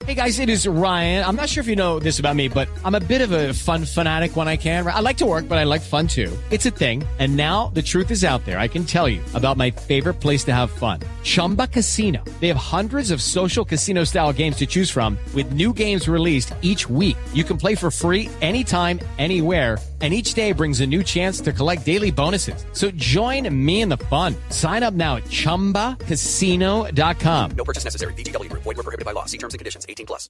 Hey guys, it is Ryan. I'm not sure if you know this about me, but I'm a bit of a fun fanatic when I can. I like to work, but I like fun too. It's a thing. And now the truth is out there. I can tell you about my favorite place to have fun. Chumba Casino. They have hundreds of social casino style games to choose from with new games released each week. You can play for free anytime, anywhere. And each day brings a new chance to collect daily bonuses. So join me in the fun. Sign up now at ChumbaCasino.com. No purchase necessary. VGW Group. Void where prohibited by law. See terms and conditions. 18+.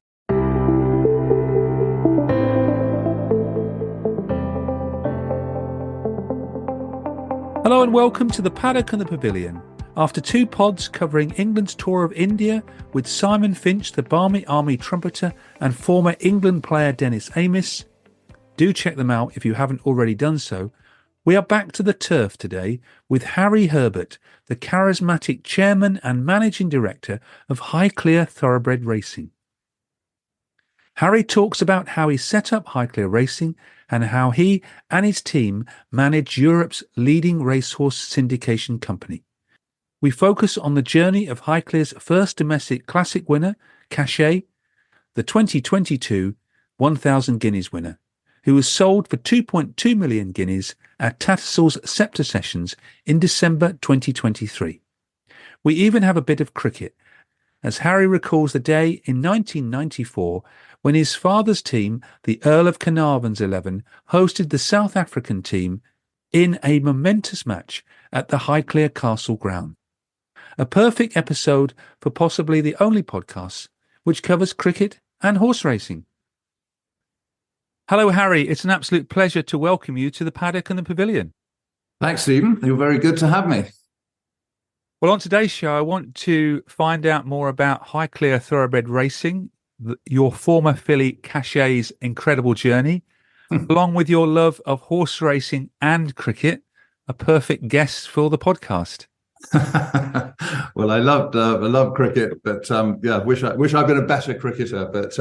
Hello and welcome to the Paddock and the Pavilion. After two pods covering England's tour of India with Simon Finch, the Barmy Army trumpeter, and former England player Dennis Amiss, do check them out if you haven't already done so. We are back to the turf today with Harry Herbert, the charismatic chairman and managing director of Highclere Thoroughbred Racing. Harry talks about how he set up Highclere Racing and how he and his team manage Europe's leading racehorse syndication company. We focus on the journey of Highclere's first domestic classic winner, Cachet, the 2022 1,000 guineas winner, who was sold for 2.2 million guineas at Tattersalls Sceptre sessions in December 2023. We even have a bit of cricket, as Harry recalls the day in 1994 when his father's team, the Earl of Carnarvon's 11, hosted the South African team in a momentous match at the Highclere Castle ground. A perfect episode for possibly the only podcast which covers cricket and horse racing. Hello, Harry. It's an absolute pleasure to welcome you to the Paddock and the Pavilion. Thanks, Stephen. You're very good to have me. Well, on today's show, I want to find out more about Highclere Thoroughbred Racing, your former filly Cachet's incredible journey, along with your love of horse racing and cricket, a perfect guest for the podcast. Well, I love cricket, but I wish I'd been a better cricketer. But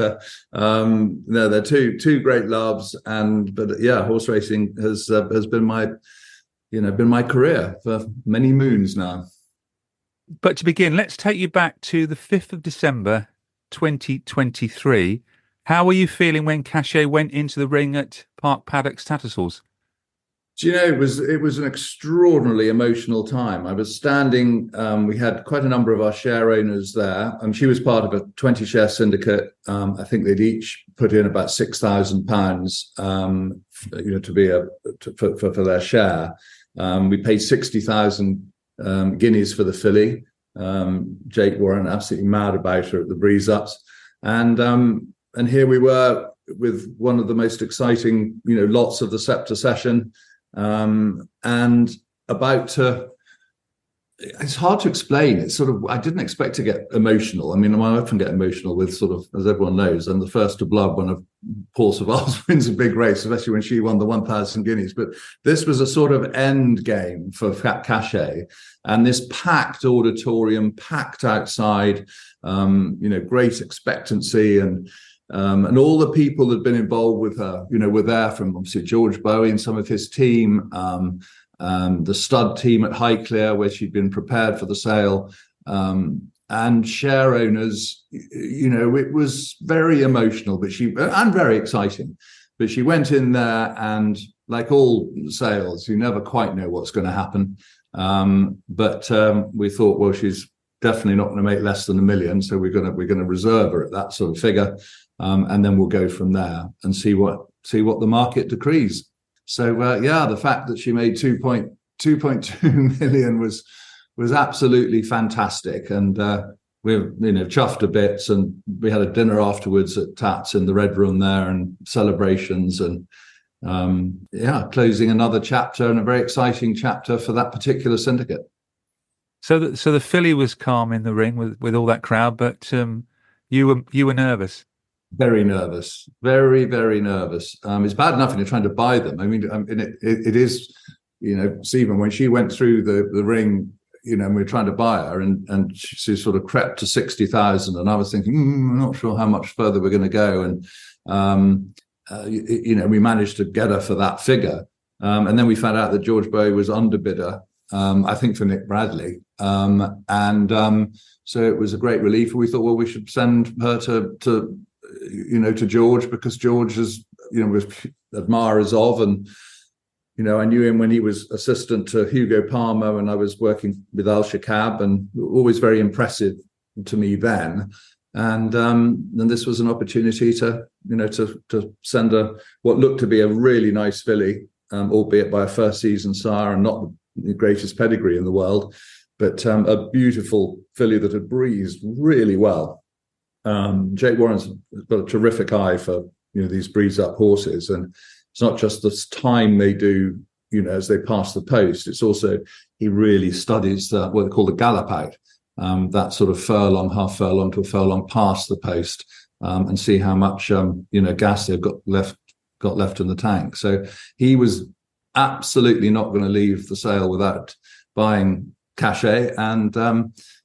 no, they're two great loves, but horse racing has been my career for many moons now. But to begin, let's take you back to the 5th of December, 2023. How were you feeling when Cachet went into the ring at Park Paddock's Tattersalls? Do you know, it was an extraordinarily emotional time. I was standing, we had quite a number of our share owners there, and she was part of a 20-share syndicate. I think they'd each put in about £6,000, for their share. We paid 60,000 guineas for the filly. Jake Warren absolutely mad about her at the breeze ups, and here we were with one of the most exciting, lots of the Sceptre session. And about to, it's hard to explain. It's sort of, I didn't expect to get emotional. I mean, I often get emotional with sort of, as everyone knows, I'm the first to blood when Paul Savas wins a big race, especially when she won the 1,000 guineas. But this was a sort of end game for Cachet, and this packed auditorium, packed outside, great expectancy, and all the people that had been involved with her, were there, from obviously George Bowie and some of his team, the stud team at Highclere, where she'd been prepared for the sale, and share owners. It was very emotional, and very exciting. But she went in there, and like all sales, you never quite know what's going to happen. But we thought, well, she's definitely not going to make less than $1 million, so we're going to reserve her at that sort of figure. And then we'll go from there and see what the market decrees. So the fact that she made 2.2 million was absolutely fantastic, and we're chuffed to bits. And we had a dinner afterwards at Tats in the Red Room there, and celebrations, and closing another chapter, and a very exciting chapter for that particular syndicate. So the filly was calm in the ring with all that crowd, but you were nervous. Very nervous, very, very nervous. It's bad enough when you're trying to buy them. I mean, it is, Stephen, when she went through the ring, and we were trying to buy her, and she sort of crept to 60,000, and I was thinking, I'm not sure how much further we're going to go, and we managed to get her for that figure, and then we found out that George Bowie was underbidder, I think for Nick Bradley, and So it was a great relief. We thought, well, we should send her to George, because George is, was admirers of, and I knew him when he was assistant to Hugo Palmer, and I was working with Al Shakab, and always very impressive to me then. And then this was an opportunity to send what looked to be a really nice filly, albeit by a first season sire and not the greatest pedigree in the world, but a beautiful filly that had breezed really well. Jake Warren's got a terrific eye for these breeze up horses, and it's not just the time they do as they pass the post. It's also he really studies what they call the gallop out, that sort of furlong, half furlong to a furlong past the post, and see how much gas they've got left in the tank. So he was absolutely not going to leave the sale without buying Cachet, and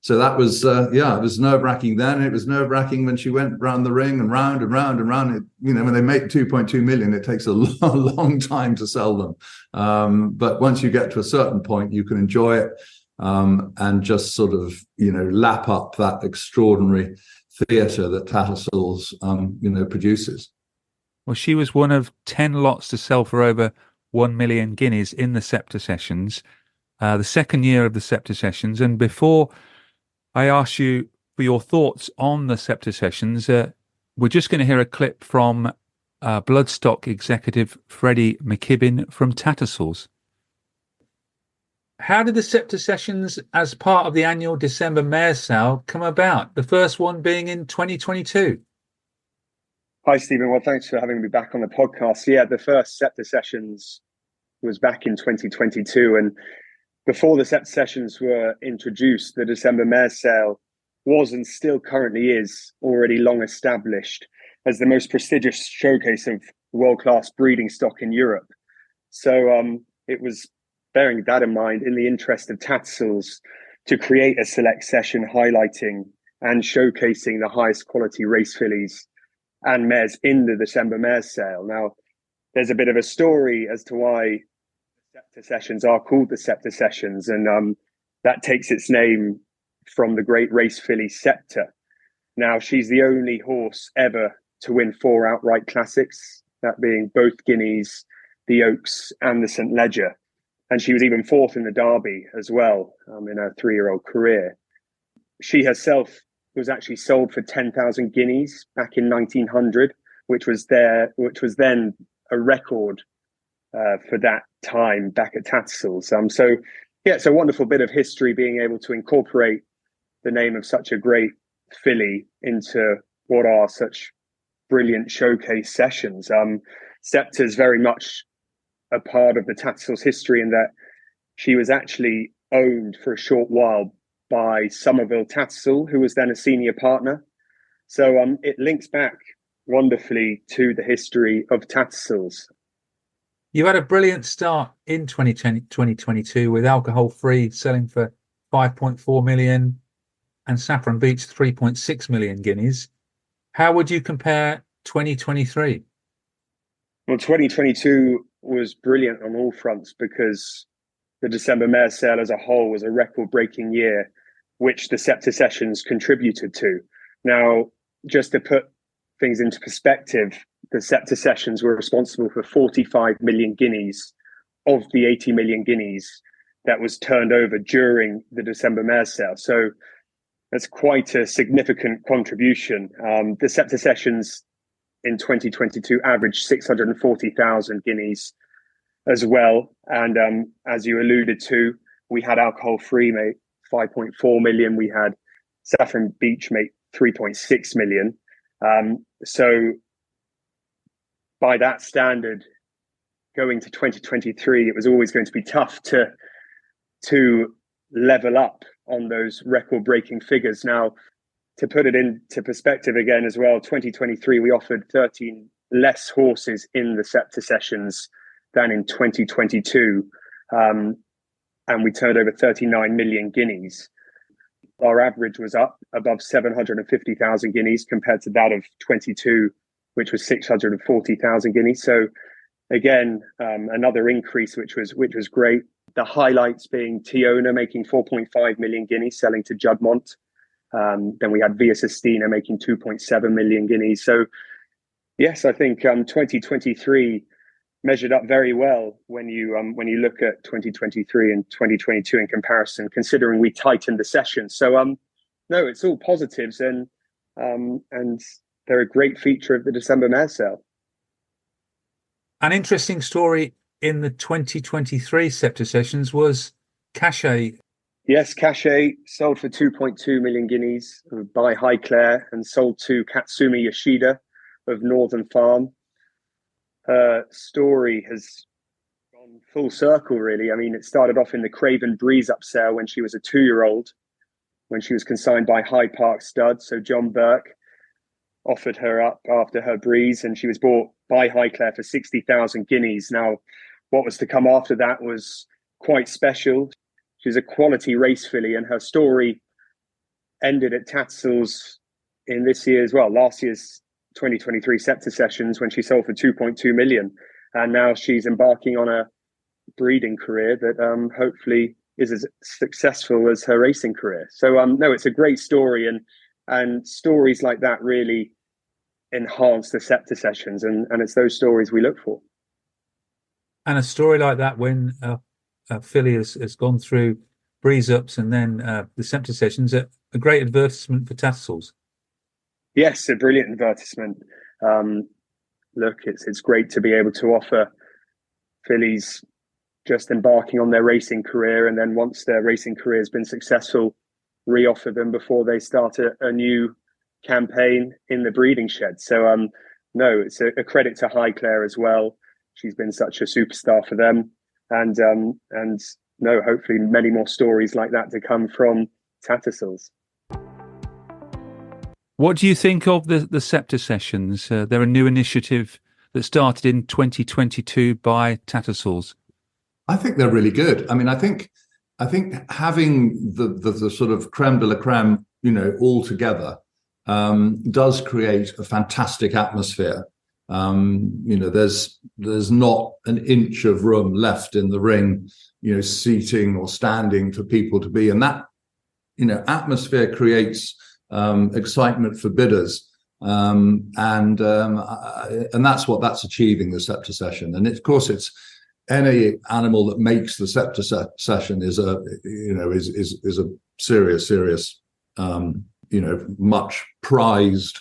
so that was it was nerve-wracking then. It was nerve-wracking when she went round the ring and round and round and round. When they make 2.2 million, it takes a long time to sell them, but once you get to a certain point, you can enjoy it, and just sort of lap up that extraordinary theatre that Tattersalls produces. Well, she was one of 10 lots to sell for over 1 million guineas in the Sceptre Sessions, the second year of the Sceptre Sessions. And before I ask you for your thoughts on the Sceptre Sessions, we're just going to hear a clip from bloodstock executive Freddie McKibbon from Tattersalls. How did the Sceptre Sessions, as part of the annual December Mares Sale, come about? The first one being in 2022. Hi, Stephen. Well, thanks for having me back on the podcast. Yeah, the first Sceptre Sessions was back in 2022. And before the Sceptre Sessions were introduced, the December Mares Sale was, and still currently is, already long established as the most prestigious showcase of world-class breeding stock in Europe. So it was, bearing that in mind, in the interest of Tattersalls, to create a select session highlighting and showcasing the highest quality race fillies and mares in the December Mares Sale. Now, there's a bit of a story as to why the Sceptre Sessions are called the Sceptre Sessions, and that takes its name from the great race filly Sceptre. Now, she's the only horse ever to win 4 outright classics, that being both Guineas, the Oaks, and the St. Leger. And she was even 4th in the Derby as well in her 3-year-old career. She herself was actually sold for 10,000 guineas back in 1900, which was then a record for that time back at Tattersalls. So, yeah, it's a wonderful bit of history being able to incorporate the name of such a great filly into what are such brilliant showcase sessions. Sceptre is very much a part of the Tattersalls history in that she was actually owned for a short while by Somerville Tattersall, who was then a senior partner. So it links back wonderfully to the history of Tattersalls. You had a brilliant start in 2022 with Alcohol Free selling for 5.4 million and Saffron Beach 3.6 million guineas. How would you compare 2023? Well, 2022 was brilliant on all fronts because the December Mares Sale as a whole was a record-breaking year, which the Sceptre Sessions contributed to. Now, just to put things into perspective, the Sceptre Sessions were responsible for 45 million guineas of the 80 million guineas that was turned over during the December Mares Sale. So that's quite a significant contribution. The Sceptre Sessions in 2022 averaged 640,000 guineas as well. And as you alluded to, we had Alcohol Free make 5.4 million. We had Saffron Beach make 3.6 million. So by that standard, going to 2023, it was always going to be tough to level up on those record-breaking figures. Now, to put it into perspective again as well, 2023, we offered 13 less horses in the Sceptre Sessions than in 2022. And we turned over 39 million guineas. Our average was up above 750,000 guineas compared to that of 22, which was 640,000 guineas. So again, another increase, which was great. The highlights being Tiona making 4.5 million guineas selling to Juddmonte. Then we had Via Sistina making 2.7 million guineas. So yes, I think 2023 measured up very well when you look at 2023 and 2022 in comparison, considering we tightened the session. So no, it's all positives, and they're a great feature of the December mare sale. An interesting story in the 2023 Sceptre sessions was Cachet. Yes, Cachet sold for 2.2 million guineas by Highclere and sold to Katsumi Yoshida of Northern Farm. Her story has gone full circle, really. I mean, it started off in the Craven Breeze up sale when she was a 2-year-old, when she was consigned by Hyde Park Stud. So John Burke offered her up after her breeze, and she was bought by Highclere for 60,000 guineas. Now, what was to come after that was quite special. She was a quality race filly, and her story ended at Tattersalls in this year's, last year's 2023 Sceptre sessions when she sold for 2.2 million. And now she's embarking on a breeding career that hopefully is as successful as her racing career. So no, it's a great story, and stories like that really enhance the Sceptre sessions, and it's those stories we look for. And a story like that when a filly has gone through breeze ups and then the Sceptre sessions, a great advertisement for Tattersalls. Yes, a brilliant advertisement. Look, it's great to be able to offer fillies just embarking on their racing career, and then once their racing career has been successful, re-offer them before they start a new campaign in the breeding shed. So no, it's a credit to Highclere as well. She's been such a superstar for them, and no, hopefully many more stories like that to come from Tattersalls. What do you think of the Sceptre sessions? They're a new initiative that started in 2022 by Tattersalls. I think they're really good. I mean, I think having the sort of creme de la creme, all together, does create a fantastic atmosphere. There's not an inch of room left in the ring, seating or standing for people to be, and that, atmosphere creates excitement for bidders, and that's what that's achieving, the Sceptre session. And of course, it's any animal that makes the Sceptre session is a serious, much prized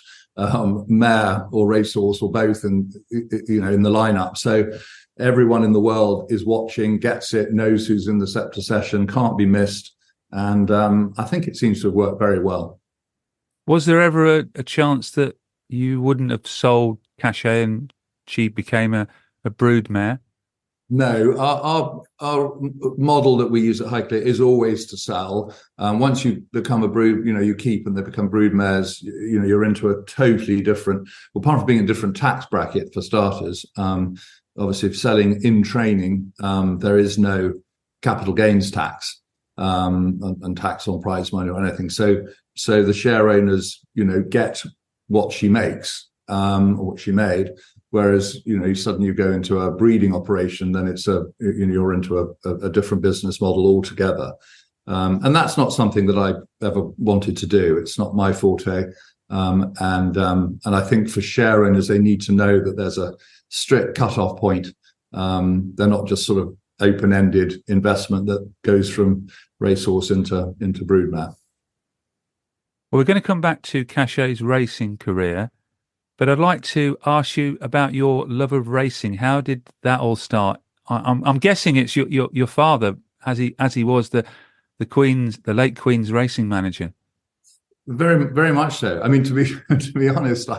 mare or racehorse or both in the lineup. So everyone in the world is watching, gets it, knows who's in the Sceptre session, can't be missed, and I think it seems to have worked very well. Was there ever a chance that you wouldn't have sold Cachet and she became a brood mare? No, our model that we use at Highclere is always to sell. Once you become a brood, you keep, and they become brood mares, you're into a totally different, apart from being a different tax bracket for starters. Obviously, if selling in training, there is no capital gains tax and tax on prize money or anything. So the share owners, get what she makes or what she made. Whereas, suddenly you go into a breeding operation, then it's you're into a different business model altogether. And that's not something that I ever wanted to do. It's not my forte. And I think for share owners, they need to know that there's a strict cutoff point. They're not just sort of open-ended investment that goes from racehorse into broodmare. Well, we're going to come back to Cachet's racing career, but I'd like to ask you about your love of racing. How did that all start? I'm guessing it's your father, as he was the late Queen's racing manager. Very, very much so. I mean, to be honest,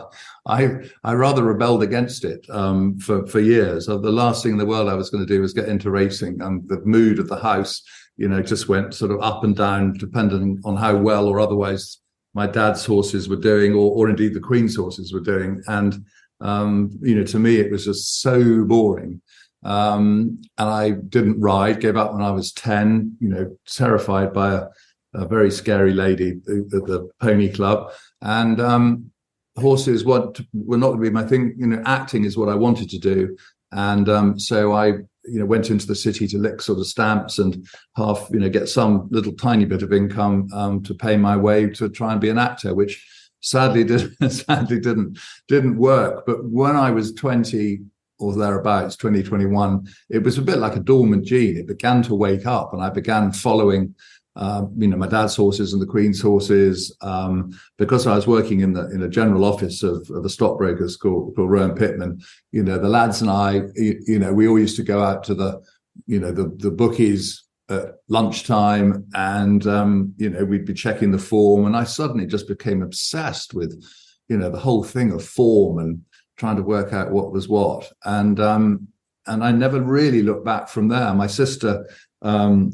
I rather rebelled against it for years. The last thing in the world I was going to do was get into racing, and the mood of the house, just went sort of up and down depending on how well or otherwise my dad's horses were doing, or indeed the Queen's horses were doing. And, to me, it was just so boring. And I didn't ride, gave up when I was 10, terrified by a very scary lady at the pony club. And horses were not going to be my thing. Acting is what I wanted to do. And so I went into the city to lick sort of stamps and half, get some little tiny bit of income to pay my way to try and be an actor, which sadly didn't work. But when I was 20 or thereabouts, 2021, it was a bit like a dormant gene. It began to wake up, and I began following my dad's horses and the Queen's horses, because I was working in a general office of a stockbrokers called Rowan Pittman. The lads and I, we all used to go out to the bookies at lunchtime, and we'd be checking the form, and I suddenly just became obsessed with the whole thing of form and trying to work out what was what, and I never really looked back from there. My sister, we're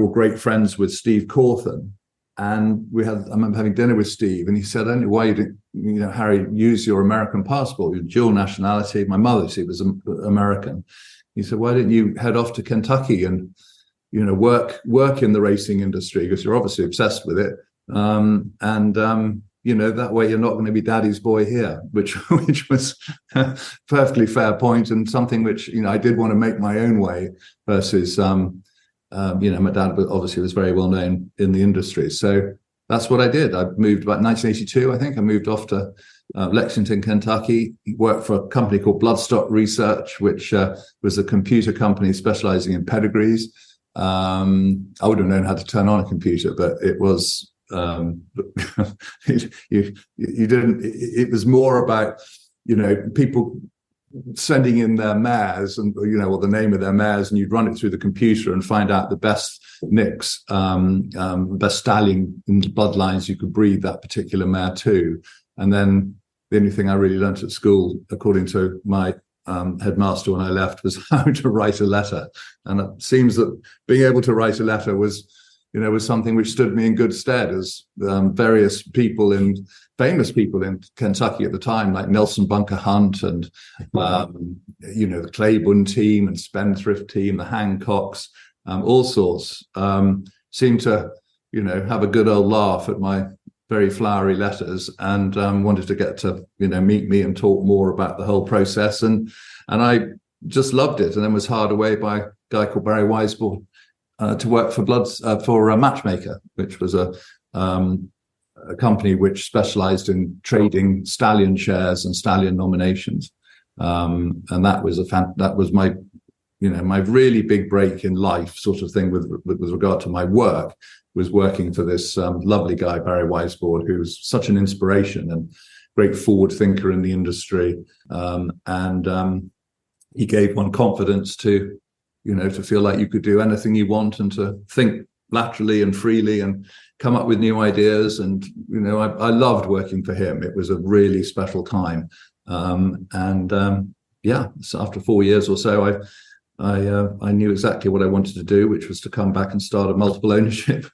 all great friends with Steve Cawthon, and I remember having dinner with Steve, and he said, "I don't know why you didn't, Harry, use your American passport, your dual nationality." My mother, she was American. He said, "Why didn't you head off to Kentucky and work in the racing industry, because you're obviously obsessed with it, that way you're not going to be daddy's boy here," which was a perfectly fair point, and something which, I did want to make my own way versus, my dad obviously was very well known in the industry. So that's what I did. I moved about 1982, I think. I moved off to Lexington, Kentucky, worked for a company called Bloodstock Research, which was a computer company specializing in pedigrees. I would have known how to turn on a computer, but it was... you didn't. It was more about people sending in their mares and or the name of their mares, and you'd run it through the computer and find out the best nicks, best stallion bloodlines you could breed that particular mare to. And then the only thing I really learnt at school, according to my headmaster when I left, was how to write a letter. And it seems that being able to write a letter was something which stood me in good stead, as various famous people in Kentucky at the time, like Nelson Bunker Hunt and, the Claiborne team and Spendthrift team, the Hancocks, all sorts, seemed to, have a good old laugh at my very flowery letters, and wanted to get to, meet me and talk more about the whole process. And I just loved it, and then was hired away by a guy called Barry Weisborn, to work for a Matchmaker, which was a company which specialized in trading stallion shares and stallion nominations, and that was my my really big break in life, sort of thing, with regard to my work, was working for this lovely guy Barry Weisborn, who's such an inspiration and great forward thinker in the industry, and he gave one confidence to to feel like you could do anything you want, and to think laterally and freely and come up with new ideas. And, I loved working for him. It was a really special time. So after 4 years or so, I knew exactly what I wanted to do, which was to come back and start a multiple ownership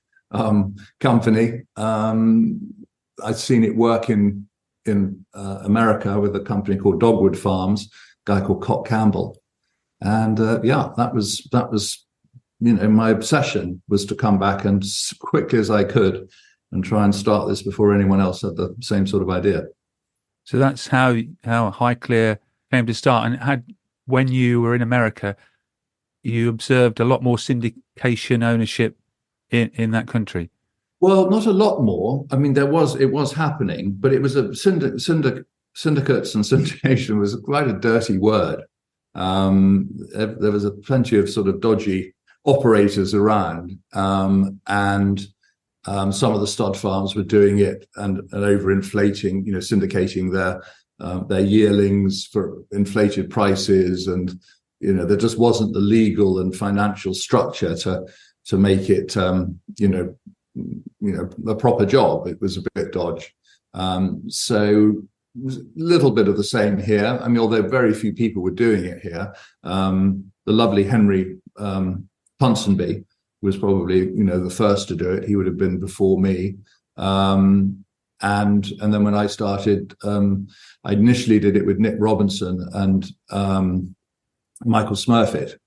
company. I'd seen it work in America with a company called Dogwood Farms, a guy called Cock Campbell. And that was my obsession, was to come back and as quickly as I could and try and start this before anyone else had the same sort of idea. So that's how Highclere came to start. And when you were in America, you observed a lot more syndication ownership in that country. Well, not a lot more. I mean, it was happening, but it was syndicates and syndication was quite a dirty word. There was plenty of sort of dodgy operators around, and some of the stud farms were doing it and overinflating, syndicating their yearlings for inflated prices, and there just wasn't the legal and financial structure to make it a proper job. It was a bit dodgy. So a little bit of the same here. I mean, although very few people were doing it here. The lovely Henry Ponsonby was probably, the first to do it. He would have been before me. And then when I started, I initially did it with Nick Robinson and Michael Smurfit,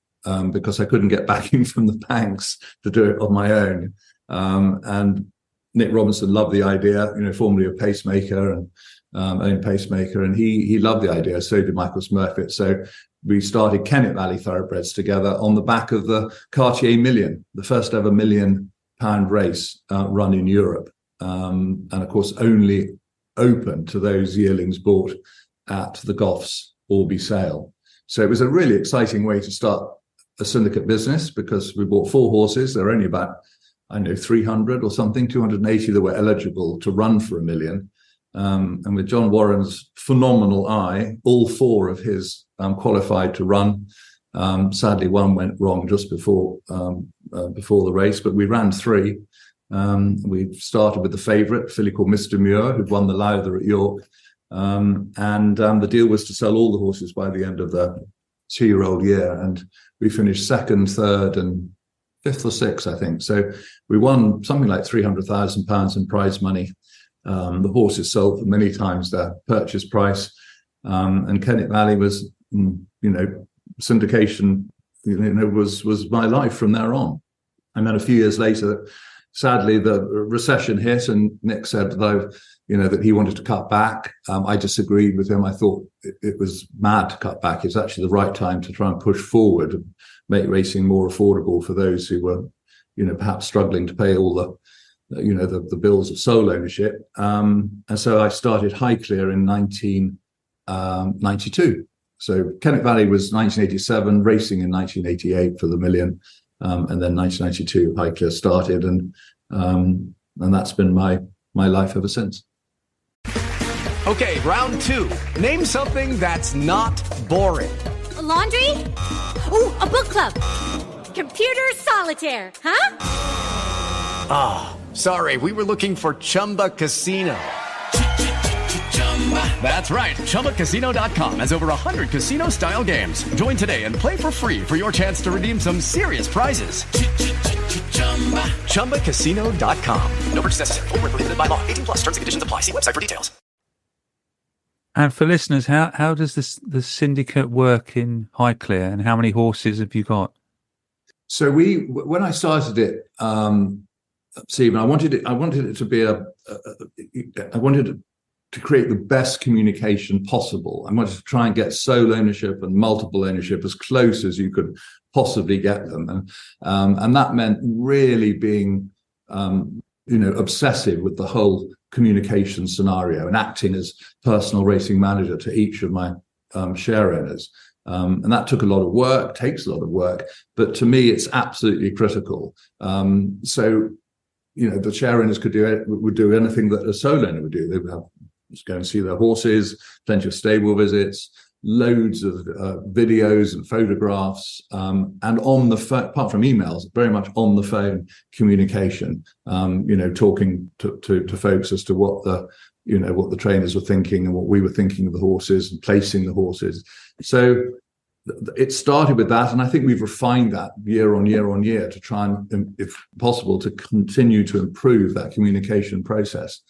because I couldn't get backing from the banks to do it on my own. And Nick Robinson loved the idea, formerly a pacemaker, and own pacemaker, and he loved the idea. So did Michael Smurfit. So we started Kennet Valley Thoroughbreds together on the back of the Cartier Million, the first ever £1 million race run in Europe, and of course only open to those yearlings bought at the Goffs Orby sale. So it was a really exciting way to start a syndicate business, because we bought 4 horses. There were only about, 300 or something, 280 that were eligible to run for £1 million. And with John Warren's phenomenal eye, all 4 of his qualified to run. Sadly, one went wrong just before the race, but we ran 3. We started with the favourite, filly called Mr. Muir, who'd won the Lowther at York. And the deal was to sell all the horses by the end of the 2-year-old year. And we finished 2nd, 3rd, and 5th or 6th, I think. So we won something like £300,000 in prize money. The horses sold for many times their purchase price. And Kennet Valley was, syndication, was my life from there on. And then a few years later, sadly, the recession hit, and Nick said that he wanted to cut back. I disagreed with him. I thought it was mad to cut back. It's actually the right time to try and push forward and make racing more affordable for those who were, perhaps struggling to pay all the bills of sole ownership. And so I started Highclere in 1992. So Kennet Valley was 1987, racing in 1988 for the $1 million. And then 1992, Highclere started, and that's been my life ever since. Okay, round 2. Name something that's not boring. A laundry? Ooh, a book club. Computer solitaire, huh? Ah, sorry, we were looking for Chumba Casino. That's right. ChumbaCasino.com has over 100 casino-style games. Join today and play for free for your chance to redeem some serious prizes. ChumbaCasino.com. No purchase necessary. Void where prohibited by law. 18+ terms and conditions apply. See website for details. And for listeners, how does the syndicate work in Highclere, and how many horses have you got? So when I started it, Stephen, I wanted it to be I wanted to create the best communication possible. I wanted to try and get sole ownership and multiple ownership as close as you could possibly get them. And that meant really being, obsessive with the whole communication scenario and acting as personal racing manager to each of my share owners. And that took a lot of work, takes a lot of work, but to me, it's absolutely critical. So, the share owners would do anything that a sole owner would do. They would just go and see their horses, plenty of stable visits, loads of videos and photographs, and on the phone, apart from emails, very much on the phone communication, talking to folks as to what the trainers were thinking and what we were thinking of the horses and placing the horses. So it started with that, and I think we've refined that year on year to try and, if possible, to continue to improve that communication process.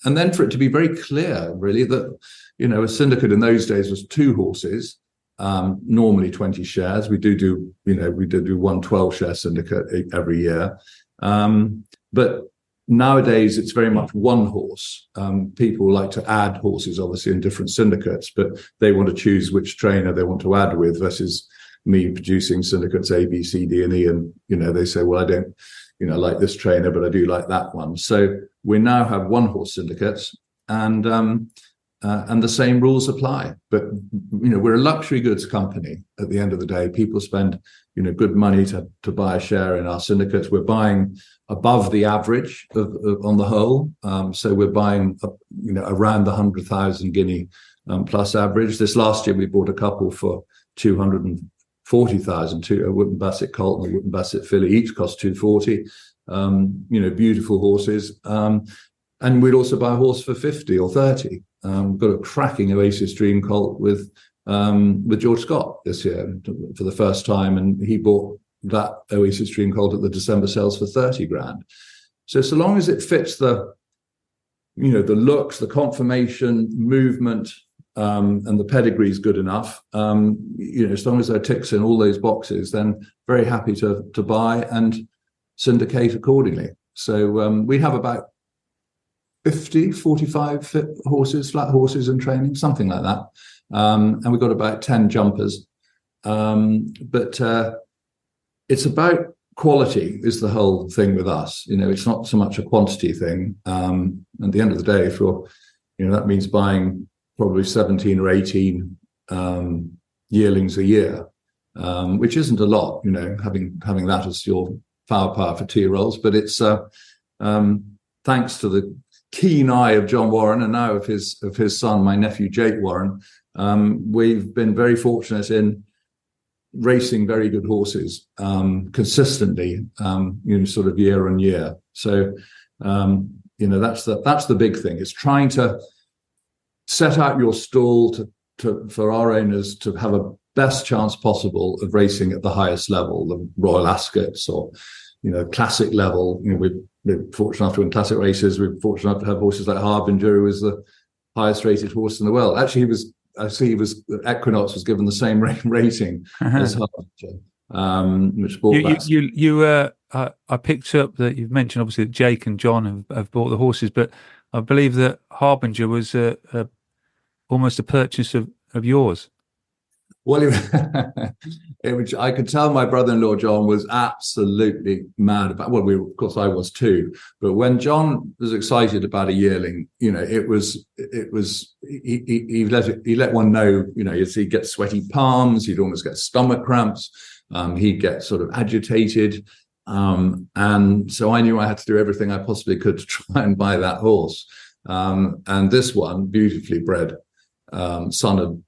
And then for it to be very clear, really, that, a syndicate in those days was 2 horses, normally 20 shares. We do 1 12-share syndicate every year. But nowadays, it's very much 1 horse. People like to add horses, obviously, in different syndicates, but they want to choose which trainer they want to add with versus me producing syndicates A, B, C, D, and E. And, they say, well, I don't, like this trainer, but I do like that one. So we now have 1 horse syndicates, and the same rules apply. But, we're a luxury goods company at the end of the day. People spend, good money to buy a share in our syndicates. We're buying above the average on the whole. So we're buying, around the 100,000 guinea plus average. This last year, we bought a couple for 240,000, a Wootton Bassett colt and a Wootton Bassett filly. Each cost 240. Beautiful horses. And we'd also buy a horse for 50 or 30. We've got a cracking Oasis Dream colt with George Scott this year for the first time, and he bought that Oasis Dream colt at the December sales for 30 grand. So long as it fits the looks, the conformation, movement, and the pedigree is good enough, as long as there ticks in all those boxes, then very happy to buy and syndicate accordingly. So we have about 45 fit horses, flat horses in training, something like that. And we've got about 10 jumpers. But it's about quality is the whole thing with us. It's not so much a quantity thing. At the end of the day, if you're, that means buying probably 17 or 18 yearlings a year, which isn't a lot, having that as your power for 2-year-olds. But it's thanks to the keen eye of John Warren and now of his son, my nephew Jake Warren, we've been very fortunate in racing very good horses consistently, sort of year on year. So that's the big thing. It's trying to set out your stall for our owners to have a best chance possible of racing at the highest level, the Royal Ascots or classic level. We're fortunate enough to win classic races. We're fortunate enough to have horses like Harbinger, who was the highest rated horse in the world. Actually, Equinox was given the same rating as Harbinger, which brought I picked up that you've mentioned obviously that Jake and John have bought the horses, but I believe that Harbinger was almost a purchase of yours. Well, I could tell my brother-in-law John was absolutely mad about. Well, of course I was too. But when John was excited about a yearling, he let one know. He'd get sweaty palms, he'd almost get stomach cramps, he'd get sort of agitated, and so I knew I had to do everything I possibly could to try and buy that horse. And this one, beautifully bred, son of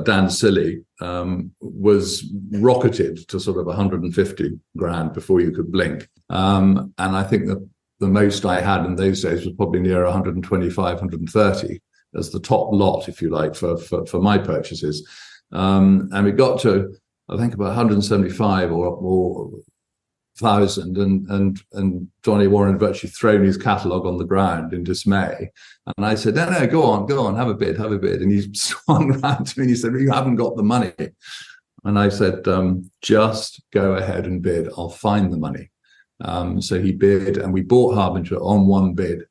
Dan Silly, was rocketed to sort of 150 grand before you could blink. And I think that the most I had in those days was probably near 125, 130 as the top lot, if you like, for my purchases. And we got to, I think, about 175 or 1,000, and Johnny Warren had virtually thrown his catalogue on the ground in dismay. And I said, no, go on, have a bid. And he swung round to me and he said, well, you haven't got the money. And I said, just go ahead and bid. I'll find the money. So he bid, and we bought Harbinger on one bid,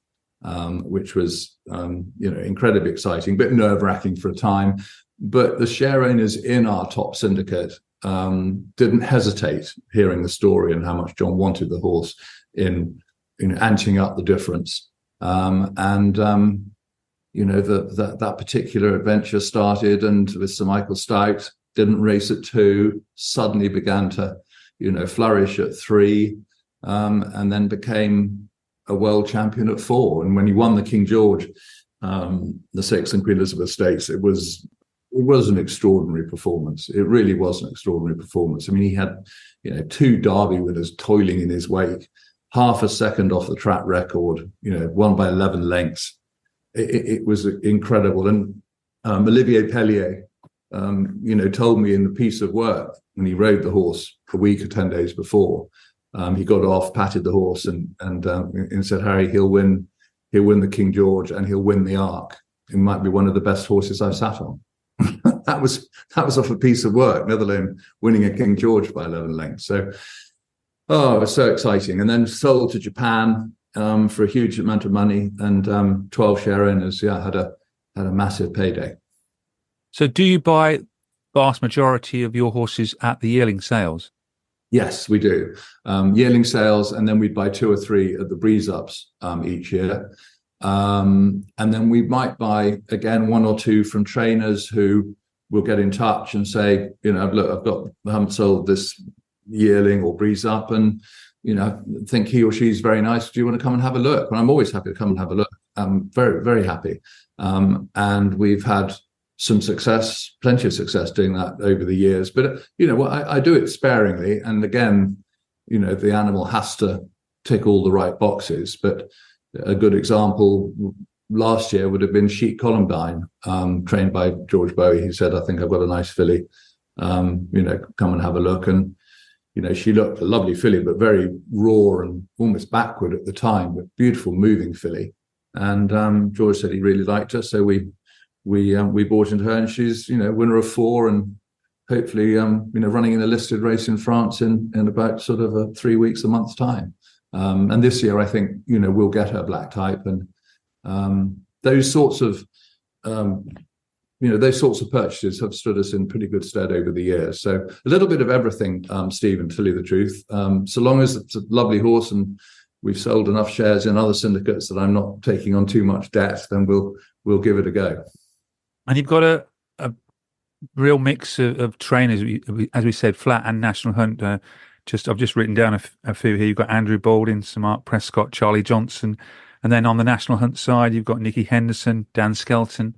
which was, incredibly exciting, a bit nerve-wracking for a time. But the share owners in our top syndicate didn't hesitate hearing the story and how much John wanted the horse in anting up the difference. That particular adventure started, and with Sir Michael Stout, didn't race at 2, suddenly began to, flourish at 3, and then became a world champion at 4. And when he won the King George, the 6th and Queen Elizabeth Stakes, it was an extraordinary performance. It really was an extraordinary performance. I mean, he had, 2 Derby winners toiling in his wake, half a second off the track record, won by 11 lengths. It was incredible. And Olivier Pellier, told me in the piece of work when he rode the horse a week or 10 days before, he got off, patted the horse, and said, Harry, he'll win the King George and he'll win the Arc. It might be one of the best horses I've sat on. that was off a piece of work, never alone winning a King George by 11 lengths. So, it was so exciting. And then sold to Japan for a huge amount of money, and 12 share owners, had a massive payday. So do you buy vast majority of your horses at the yearling sales? Yes, we do. Yearling sales, and then we'd buy 2 or 3 at the breeze ups each year. And then we might buy, again, 1 or 2 from trainers who will get in touch and say, look, I haven't sold this yearling or breeze up, and, think he or she's very nice. Do you want to come and have a look? And I'm always happy to come and have a look. I'm very, very happy. And we've had some success, plenty of success doing that over the years. But, I do it sparingly. And again, the animal has to tick all the right boxes. But a good example last year would have been Chic Columbine, trained by George Bowie. He said, I think I've got a nice filly, come and have a look. And, she looked a lovely filly, but very raw and almost backward at the time, but beautiful moving filly. And George said he really liked her. So we bought into her, and she's, winner of 4, and hopefully, running in a listed race in France in about sort of 3 weeks, a month's time. And this year, I think, we'll get her black type, and Those sorts of those sorts of purchases have stood us in pretty good stead over the years. So a little bit of everything, Stephen, to tell you the truth. So long as it's a lovely horse and we've sold enough shares in other syndicates that I'm not taking on too much debt, then we'll give it a go. And you've got a real mix of trainers, as we said, flat and national hunt. I've just written down a few here. You've got Andrew Balding, Sir Mark Prescott, Charlie Johnson, and then on the national hunt side, you've got Nicky Henderson, Dan Skelton.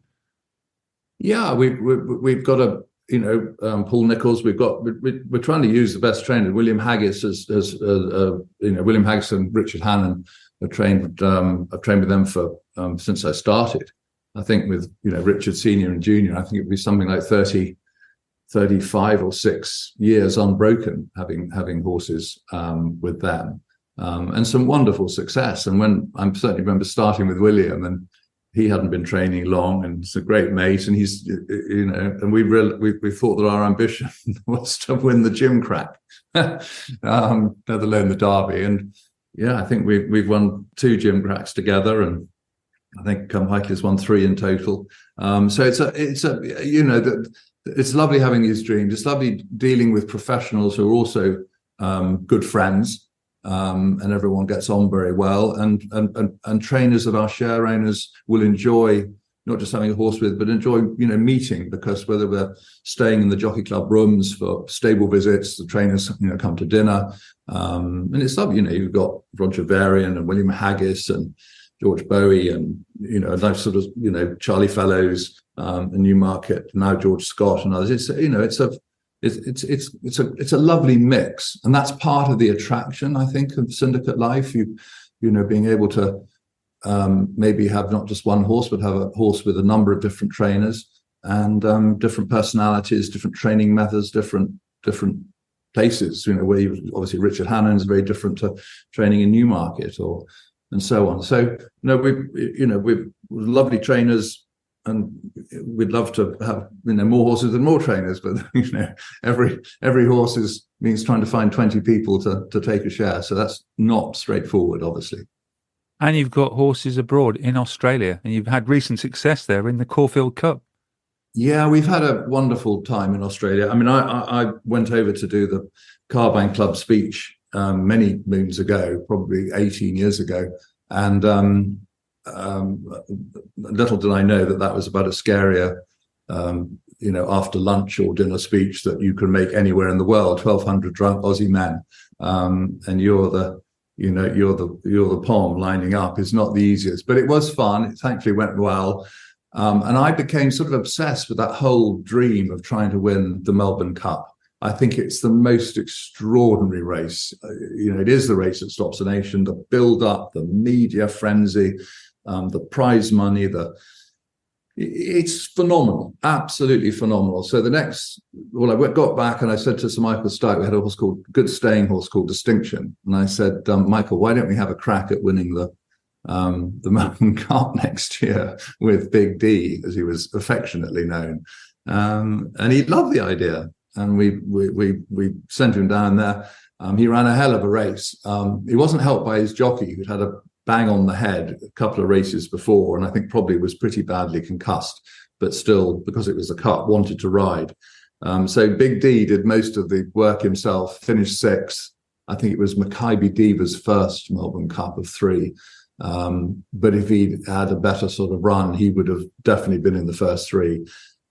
Yeah, we've got Paul Nichols. We're trying to use the best trainers. William Haggis William Haggis and Richard Hannon have trained. I've trained with them for since I started. I think with Richard Senior and Junior, I think it would be something like 35 or 6 years unbroken having horses with them, and some wonderful success. And when I certainly remember starting with William, and he hadn't been training long, and he's a great mate, and he's and we thought that our ambition was to win the Gym Crack, let alone the Derby. And yeah, I think we've won 2 Gym Cracks together, and I think Highclere's won 3 in total. So it's lovely having these dreams. It's lovely dealing with professionals who are also good friends, and everyone gets on very well. And trainers that our share owners will enjoy, not just having a horse with, but enjoy meeting, because whether we're staying in the Jockey Club rooms for stable visits, the trainers come to dinner, and it's lovely. You've got Roger Varian and William Haggis and George Bowie, and a nice sort of Charlie Fellows, and Newmarket, now George Scott and others. It's a lovely mix, and that's part of the attraction, I think, of syndicate life. Being able to maybe have not just one horse, but have a horse with a number of different trainers and different personalities, different training methods, different places. Where obviously Richard Hannon is very different to training in Newmarket and so on. So we've lovely trainers, and we'd love to have more horses and more trainers, but every horse means trying to find 20 people to take a share. So that's not straightforward, obviously. And you've got horses abroad in Australia, and you've had recent success there in the Caulfield Cup. Yeah, we've had a wonderful time in Australia. I mean, I went over to do the Carbine Club speech many moons ago, probably 18 years ago. And little did I know that was about as scarier, after lunch or dinner speech that you can make anywhere in the world. 1,200 drunk Aussie men, and you're the pom lining up is not the easiest, but it was fun. It thankfully went well. And I became sort of obsessed with that whole dream of trying to win the Melbourne Cup. I think it's the most extraordinary race. It is the race that stops a nation. The build-up, the media frenzy, the prize money, it's phenomenal, absolutely phenomenal. So I got back and I said to Sir Michael Stark, we had a horse called good staying horse called Distinction, and I said, Michael, why don't we have a crack at winning the Melbourne Cup next year with Big D, as he was affectionately known, and he loved the idea. And we sent him down there. He ran a hell of a race. He wasn't helped by his jockey, who'd had a bang on the head a couple of races before, and I think probably was pretty badly concussed, but still, because it was a cup, wanted to ride. So Big D did most of the work himself, finished 6th. I think it was Mackay Diva's first Melbourne Cup of 3. But if he'd had a better sort of run, he would have definitely been in the first 3.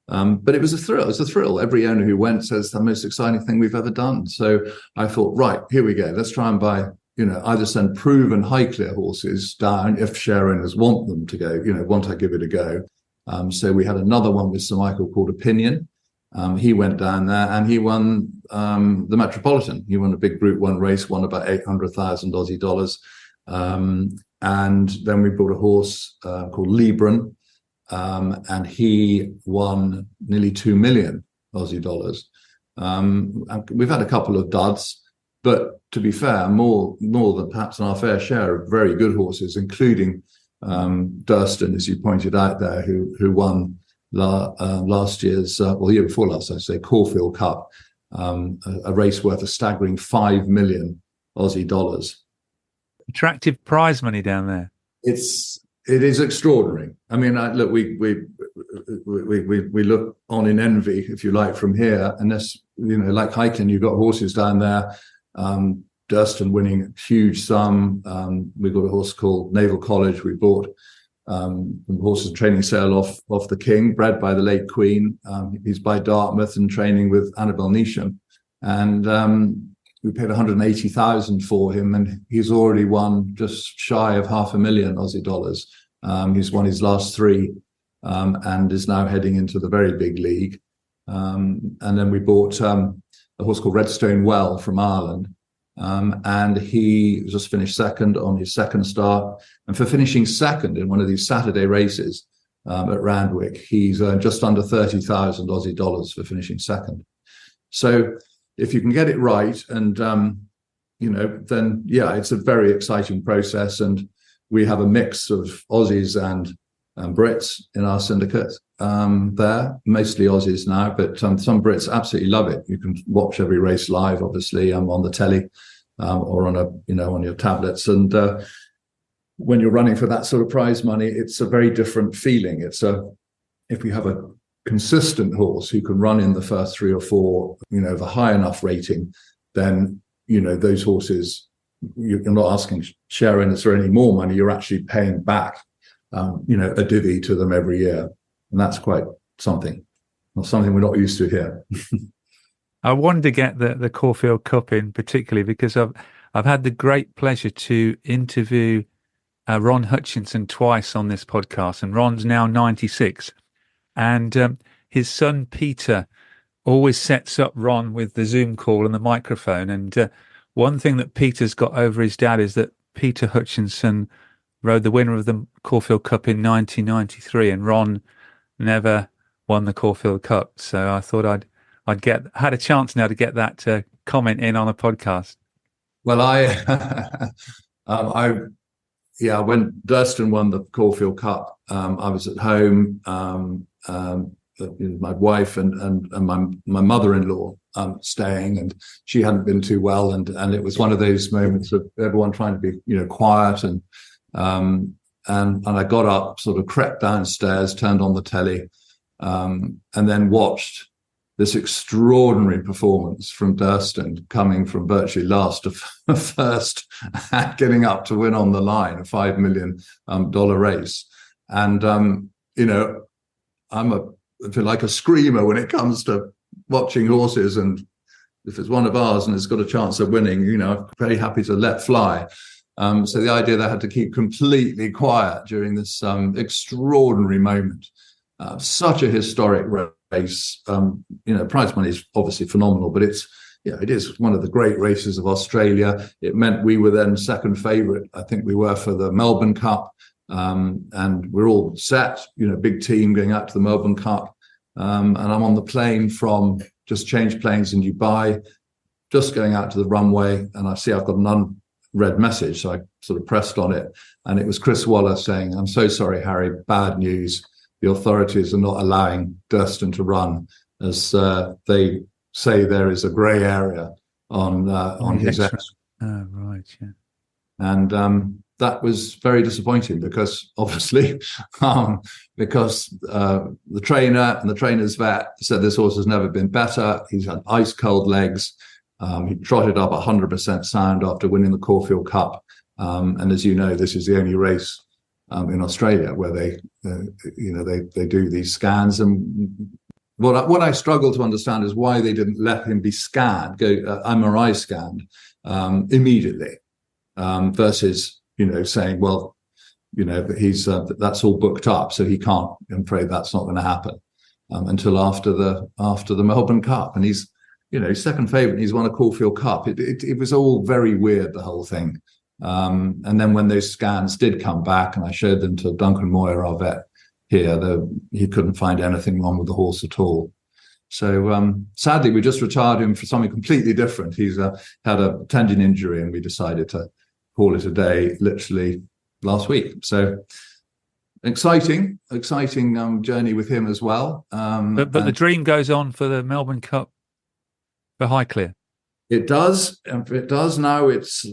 But it was a thrill. It's a thrill. Every owner who went says the most exciting thing we've ever done. So I thought, right, here we go. Let's try and buy, either send proven Highclere horses down if share owners want them to go, want to give it a go. So we had another one with Sir Michael called Opinion. He went down there and he won the Metropolitan. He won a big Group 1 race, won about 800,000 Aussie dollars. And then we bought a horse called Libran. And he won nearly 2 million Aussie dollars. We've had a couple of duds, but to be fair, more than perhaps our fair share of very good horses, including Durston, as you pointed out there, who won last year's, the year before last, I say, Caulfield Cup, a race worth a staggering 5 million Aussie dollars. Attractive prize money down there. It's it is extraordinary. I mean, look, we look on in envy, if you like, from here. And this, like Highclere, you've got horses down there. Durston winning a huge sum. We've got a horse called Naval College. We bought horses training sale off the King, bred by the late Queen. He's by Dartmouth and training with Annabel Neasham. And we paid 180,000 for him, and he's already won just shy of $500,000 Aussie dollars. He's won his last 3, and is now heading into the very big league. And then we bought a horse called Redstone Well from Ireland, and he just finished second on his second start. And for finishing second in one of these Saturday races at Randwick, he's earned just under 30,000 Aussie dollars for finishing second. So if you can get it right, and then it's a very exciting process. And we have a mix of Aussies and Brits in our syndicate there, mostly Aussies now, but some Brits absolutely love it. You can watch every race live, obviously, on the telly or on on your tablets. And when you're running for that sort of prize money, it's a very different feeling. If we have a consistent horse who can run in the first 3 or 4, of a high enough rating, then those horses, you're not asking Sharon's for any more money. You're actually paying back a divvy to them every year, and that's quite something. Not something we're not used to here. I wanted to get the Caulfield Cup in particularly because I've had the great pleasure to interview Ron Hutchinson twice on this podcast, and Ron's now 96. And his son, Peter, always sets up Ron with the Zoom call and the microphone. And one thing that Peter's got over his dad is that Peter Hutchinson rode the winner of the Caulfield Cup in 1993, and Ron never won the Caulfield Cup. So I thought I'd had a chance now to get that comment in on a podcast. Well, when Durston won the Caulfield Cup, I was at home. My wife and my mother-in-law staying, and she hadn't been too well, and it was one of those moments of everyone trying to be quiet, and I got up, sort of crept downstairs, turned on the telly, and then watched this extraordinary performance from Durston, coming from virtually last to first and getting up to win on the line a $5 million race. And I feel like a screamer when it comes to watching horses, and if it's one of ours and it's got a chance of winning, I'm very happy to let fly. So the idea that I had to keep completely quiet during this extraordinary moment, such a historic race. Prize money is obviously phenomenal, but it is one of the great races of Australia. It meant we were then second favourite. I think we were for the Melbourne Cup. And we're all set, big team going out to the Melbourne Cup. And I'm on the plane from, just changed planes in Dubai, just going out to the runway, and I see I've got an unread message. So I sort of pressed on it, and it was Chris Waller saying, "I'm so sorry, Harry, bad news. The authorities are not allowing Durston to run, as they say there is a grey area on his exit." Oh, right, yeah. And that was very disappointing because obviously, because the trainer and the trainer's vet said this horse has never been better. He's had ice cold legs. He trotted up 100% sound after winning the Caulfield Cup. And as you know, this is the only race in Australia where they do these scans. And what I struggle to understand is why they didn't let him be scanned, MRI scanned immediately, versus saying, well, he's that's all booked up, so he can't. I'm afraid that's not going to happen until after the Melbourne Cup, and he's second favourite. He's won a Caulfield Cup. It was all very weird, the whole thing. And then when those scans did come back, and I showed them to Duncan Moyer, our vet here, he couldn't find anything wrong with the horse at all. So sadly, we just retired him for something completely different. He's had a tendon injury, and we decided to call it a day literally last week. So exciting journey with him as well. But the dream goes on for the Melbourne Cup for Highclere. It does. Now it's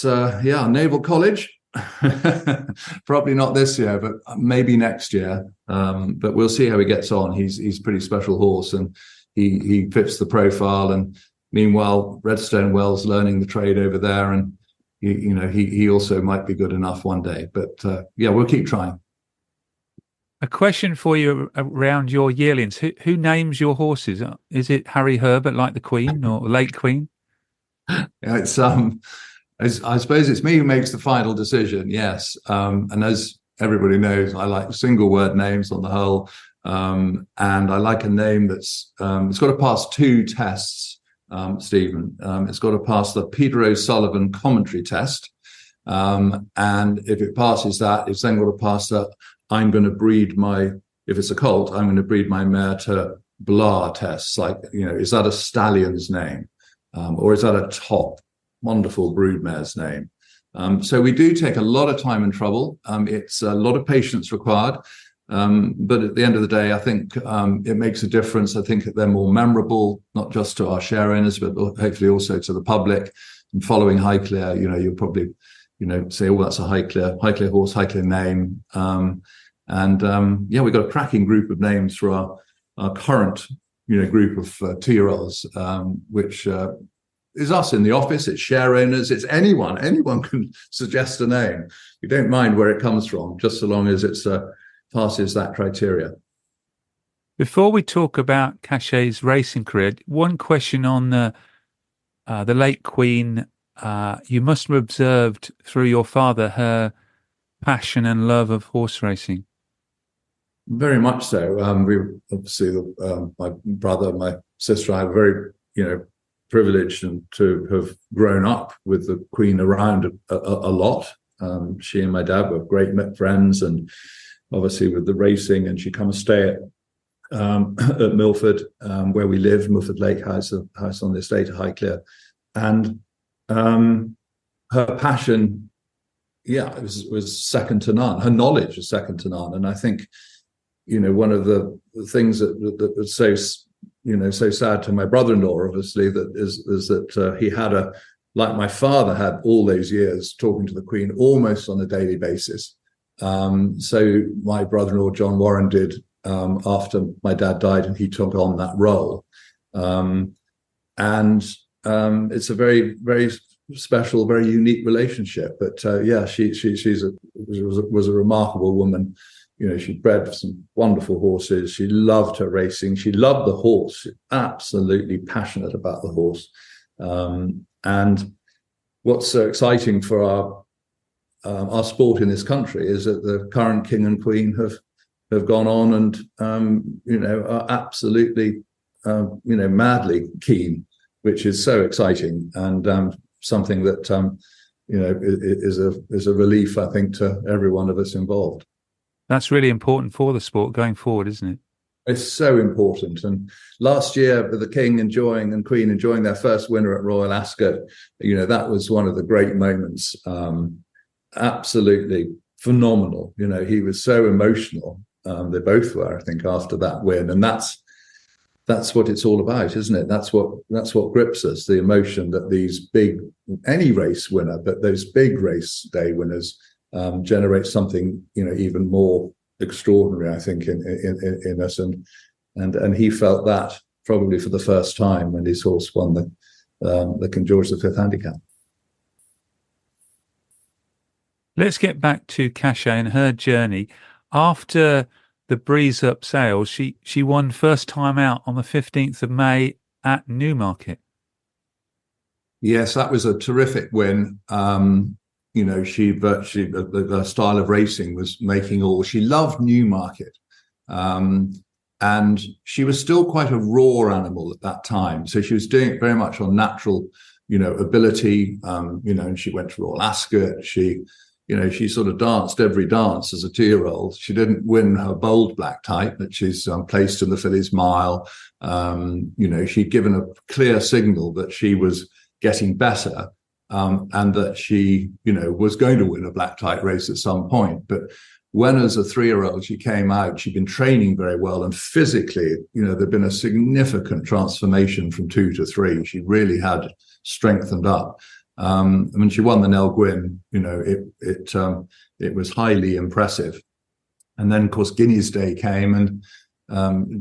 Naval College. Probably not this year, but maybe next year. But we'll see how he gets on. He's a pretty special horse, and he fits the profile. And meanwhile, Redstone Wells learning the trade over there, and he also might be good enough one day. But we'll keep trying. A question for you around your yearlings. Who names your horses? Is it Harry Herbert, like the Queen, or late Queen? It's I suppose it's me who makes the final decision. Yes, and as everybody knows, I like single word names on the whole, and I like a name that's it's got to pass 2 tests. Stephen, it's got to pass the Peter O'Sullivan commentary test, and if it passes that, it's then got to pass that. I'm going to breed if it's a colt, I'm going to breed my mare to Blah tests. Like, is that a stallion's name? Or is that a top wonderful broodmare's name? So we do take a lot of time and trouble. It's a lot of patience required. But at the end of the day, I think it makes a difference. I think they're more memorable, not just to our share owners, but hopefully also to the public. And following Highclere, you'll probably, say, oh, that's a Highclere horse, Highclere name. We've got a cracking group of names for our current, group of 2-year-olds, which is us in the office. It's share owners. It's anyone. Anyone can suggest a name. We don't mind where it comes from, just so long as it's passes that criteria. Before we talk about Cachet's racing career, one question on the late Queen. You must have observed through your father her passion and love of horse racing. Very much so. We obviously, my brother, my sister, I were very, privileged and to have grown up with the Queen around a lot. She and my dad were great friends, and obviously with the racing, and she'd come and stay at Milford, where we lived, Milford Lake House, a house on the estate of Highclere, and her passion, was second to none. Her knowledge was second to none, and I think, one of the things that was so sad to my brother-in-law, obviously, that is that he had like my father had all those years, talking to the Queen almost on a daily basis. So my brother-in-law John Warren did after my dad died, and he took on that role. It's a very, very special, very unique relationship. But she was a remarkable woman. She bred some wonderful horses. She loved her racing. She loved the horse. Absolutely passionate about the horse. And what's so exciting for our sport in this country is that the current King and Queen have gone on and are absolutely madly keen, which is so exciting, and something that is a relief, I think, to every one of us involved. That's really important for the sport going forward, isn't it? It's so important. And last year, with the King and Queen enjoying their first winner at Royal Ascot, that was one of the great moments. Absolutely phenomenal. He was so emotional. They both were, I think, after that win. And that's what it's all about, isn't it? That's what grips us, the emotion that these any race winner, but those big race day winners generate something, even more extraordinary, I think, in us. And he felt that probably for the first time when his horse won the King George V handicap. Let's get back to Cachet and her journey. After the Breeze Up sales, she won first time out on the 15th of May at Newmarket. Yes, that was a terrific win. She virtually, the style of racing was she loved Newmarket. And she was still quite a raw animal at that time. So she was doing it very much on natural, ability, and she went to Royal Ascot. She sort of danced every dance as a 2-year-old. She didn't win her bold black type, but she's placed in the Fillies Mile. She'd given a clear signal that she was getting better. And that she, was going to win a black type race at some point. But when, as a 3-year-old, she came out, she'd been training very well, and physically, there'd been a significant transformation from 2 to 3. She really had strengthened up. When she won the Nell Gwyn, it was highly impressive. And then, of course, Guineas Day came, and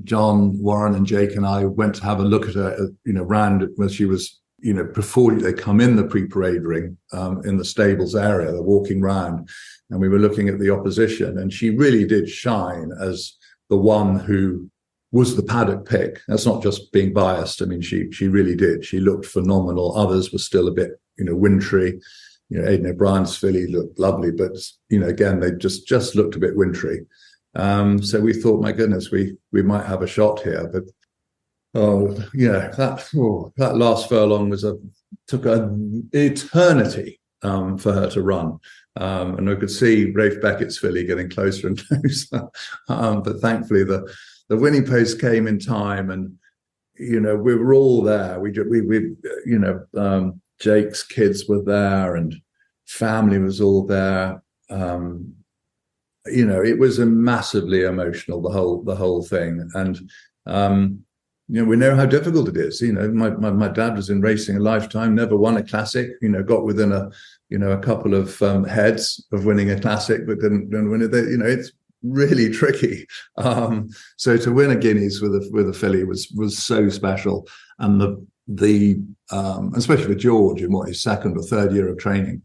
John, Warren, and Jake and I went to have a look at her, round where she was, before they come in the pre-parade ring, in the stables area, they're walking round, and we were looking at the opposition, and she really did shine as the one who was the paddock pick. That's not just being biased. I mean, she really did. She looked phenomenal. Others were still a bit, wintry. Aidan O'Brien's filly looked lovely, but again, they just looked a bit wintry. So we thought, my goodness, we might have a shot here. But that last furlong took an eternity for her to run. And I could see Rafe Beckett's filly getting closer and closer. But thankfully, the winning post came in time, and we were all there. Jake's kids were there, and family was all there. It was a massively emotional, the whole thing. And we know how difficult it is. My dad was in racing a lifetime, never won a classic. Got within a couple of heads of winning a classic, but didn't win it. It's really tricky. So to win a Guineas with a filly was so special, and the especially for George in his second or third year of training,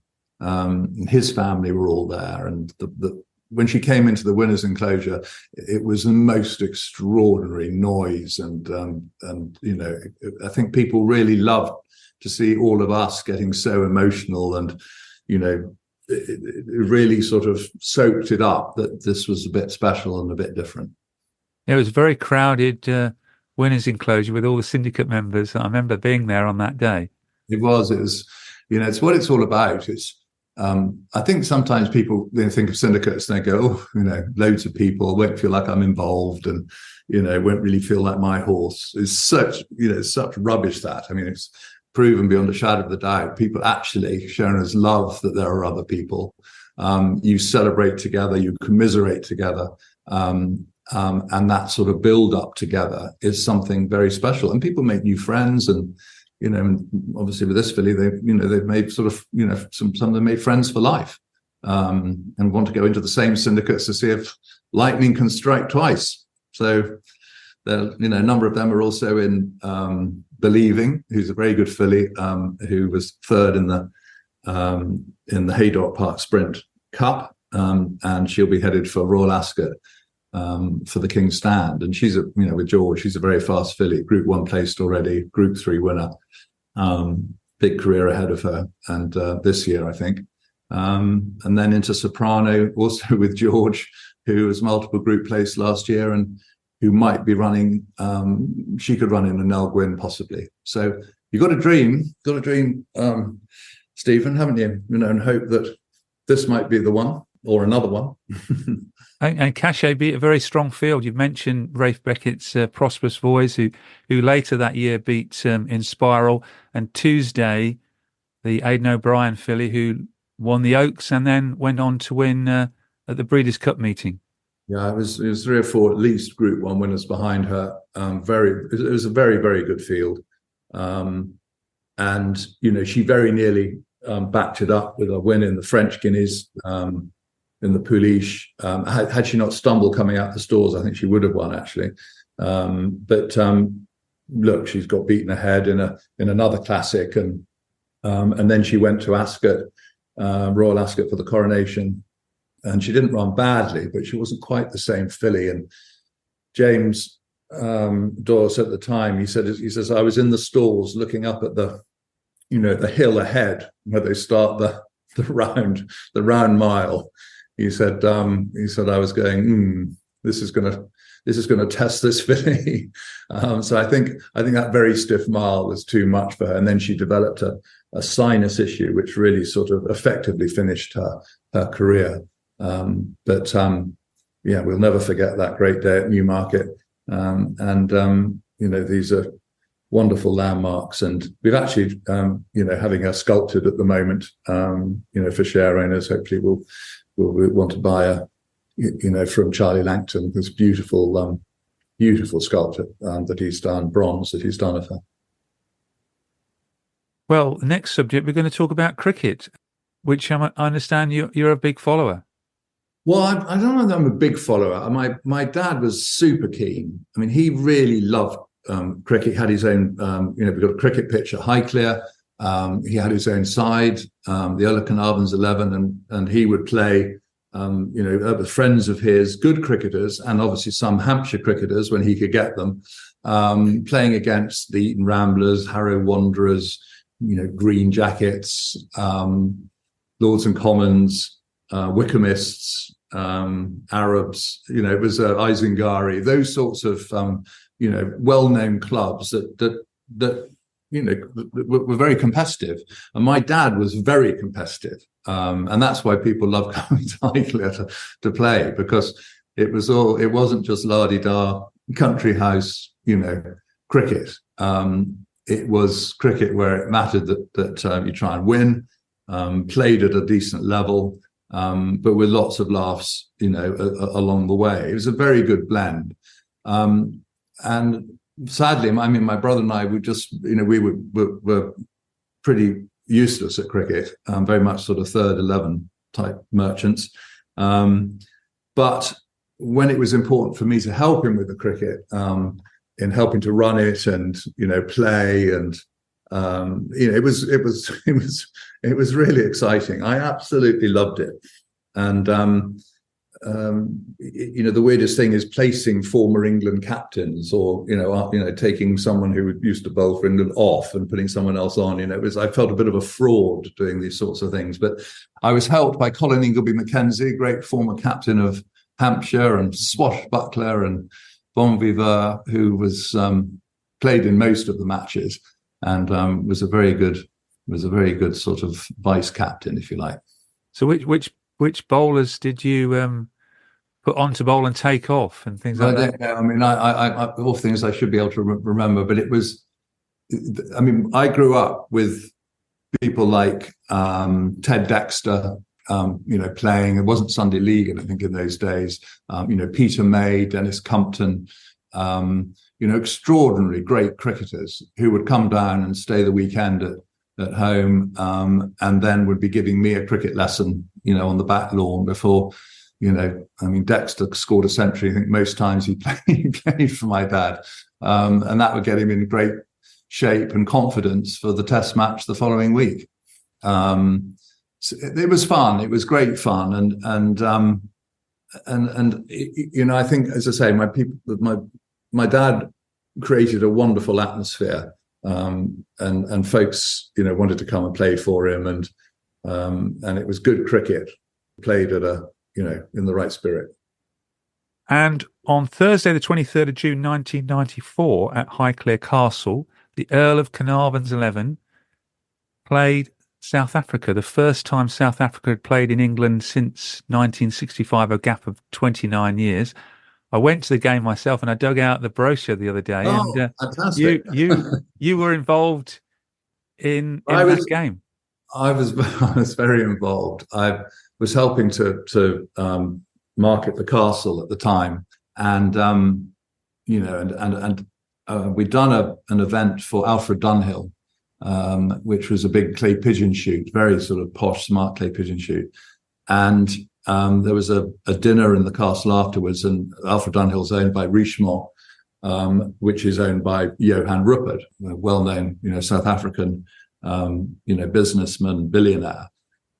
his family were all there, and when she came into the winners' enclosure, it was the most extraordinary noise, and I think people really loved to see all of us getting so emotional, and it really sort of soaked it up that this was a bit special and a bit different. It was a very crowded winners' enclosure with all the syndicate members. I remember being there on that day. It was, it's what it's all about. It's, I think sometimes people think of syndicates and they go, loads of people, won't feel like I'm involved, and, won't really feel like my horse. Is such rubbish that. I mean, it's proven beyond a shadow of a doubt. People actually shown us love that there are other people. You celebrate together, you commiserate together. And that sort of build up together is something very special. And people make new friends, and obviously with this filly, they've made sort of, some of them made friends for life, and want to go into the same syndicates to see if lightning can strike twice. So a number of them are also in Believing, who's a very good filly, who was third in the Haydock Park Sprint Cup, and she'll be headed for Royal Ascot for the King's Stand. And she's with George, she's a very fast filly, Group 1 placed already, Group 3 winner, big career ahead of her, and this year I think. And then into Soprano, also with George, who was multiple Group placed last year, and who might be running, she could run in a Nell Gwyn possibly. So you've got to dream, Stephen, haven't you? And hope that this might be the one or another one. And Cachet beat a very strong field. You've mentioned Rafe Beckett's Prosperous Boys, who later that year beat In Spiral, and Tuesday, the Aidan O'Brien filly, who won the Oaks and then went on to win at the Breeders' Cup meeting. Yeah, it was 3 or 4 at least Group 1 winners behind her. It was a very, very good field, and she very nearly backed it up with a win in the French Guineas, in the Pouliche. Had she not stumbled coming out the stalls, I think she would have won actually. But look, she's got beaten ahead in another classic, and then she went to Ascot, Royal Ascot for the coronation. And she didn't run badly, but she wasn't quite the same filly. And James Doyle said at the time, he says, I was in the stalls looking up at the hill ahead where they start the round mile. He said, I was going, this is going to test this filly. So I think that very stiff mile was too much for her. And then she developed a sinus issue, which really sort of effectively finished her career. But we'll never forget that great day at Newmarket. These are wonderful landmarks, and we've actually, having her sculpted at the moment, for share owners. Hopefully we'll want to buy from Charlie Langton, this beautiful sculpture that he's done, bronze that he's done of her. Well, the next subject, we're going to talk about cricket, which I understand you're a big follower. Well, I don't know that I'm a big follower. My dad was super keen. I mean, he really loved cricket. He had his own, we've got a cricket pitch at Highclere. He had his own side, the Earl of Carnarvon 11, and he would play, with friends of his, good cricketers, and obviously some Hampshire cricketers when he could get them, playing against the Eton Ramblers, Harrow Wanderers, Green Jackets, Lords and Commons, Wickhamists, Arabs. It was Isingari, those sorts of well-known clubs that were very competitive, and my dad was very competitive, and that's why people love coming to Highclere to play, because it wasn't just la-di-da country house cricket. It was cricket where it mattered that you try and win, played at a decent level, but with lots of laughs along the way. It was a very good blend, and sadly, my brother and I would just, we were pretty useless at cricket, very much sort of third 11 type merchants. But when it was important for me to help him with the cricket, in helping to run it and play, and it was really exciting. I absolutely loved it, and the weirdest thing is placing former England captains, or taking someone who used to bowl for England off and putting someone else on. I felt a bit of a fraud doing these sorts of things, but I was helped by Colin Ingleby Mackenzie, great former captain of Hampshire and swashbuckler and bon vivant, who was played in most of the matches, and was a very good sort of vice captain, if you like. So which bowlers did you put on to bowl and take off and things like that? I mean, I all things I should be able to remember, but it was, I grew up with people like Ted Dexter, playing. It wasn't Sunday League, I think, in those days. Peter May, Dennis Compton, extraordinary great cricketers who would come down and stay the weekend at home, and then would be giving me a cricket lesson, on the back lawn before, Dexter scored a century. I think most times he played for my dad, and that would get him in great shape and confidence for the test match the following week. So it was fun. It was great fun, and I think, as I say, my dad created a wonderful atmosphere, and folks, wanted to come and play for him, and it was good cricket played at in the right spirit. And on Thursday, the 23rd of June, 1994, at Highclere Castle, the Earl of Carnarvon's 11 played South Africa, the first time South Africa had played in England since 1965, a gap of 29 years. I went to the game myself, and I dug out the brochure the other day. Oh, and fantastic. you were involved in that game. I was very involved. I was helping to market the castle at the time, and we'd done an event for Alfred Dunhill, which was a big clay pigeon shoot, very sort of posh, smart clay pigeon shoot. And there was a dinner in the castle afterwards, and Alfred Dunhill's owned by Richemont, which is owned by Johan Rupert, a well-known, South African, businessman, billionaire.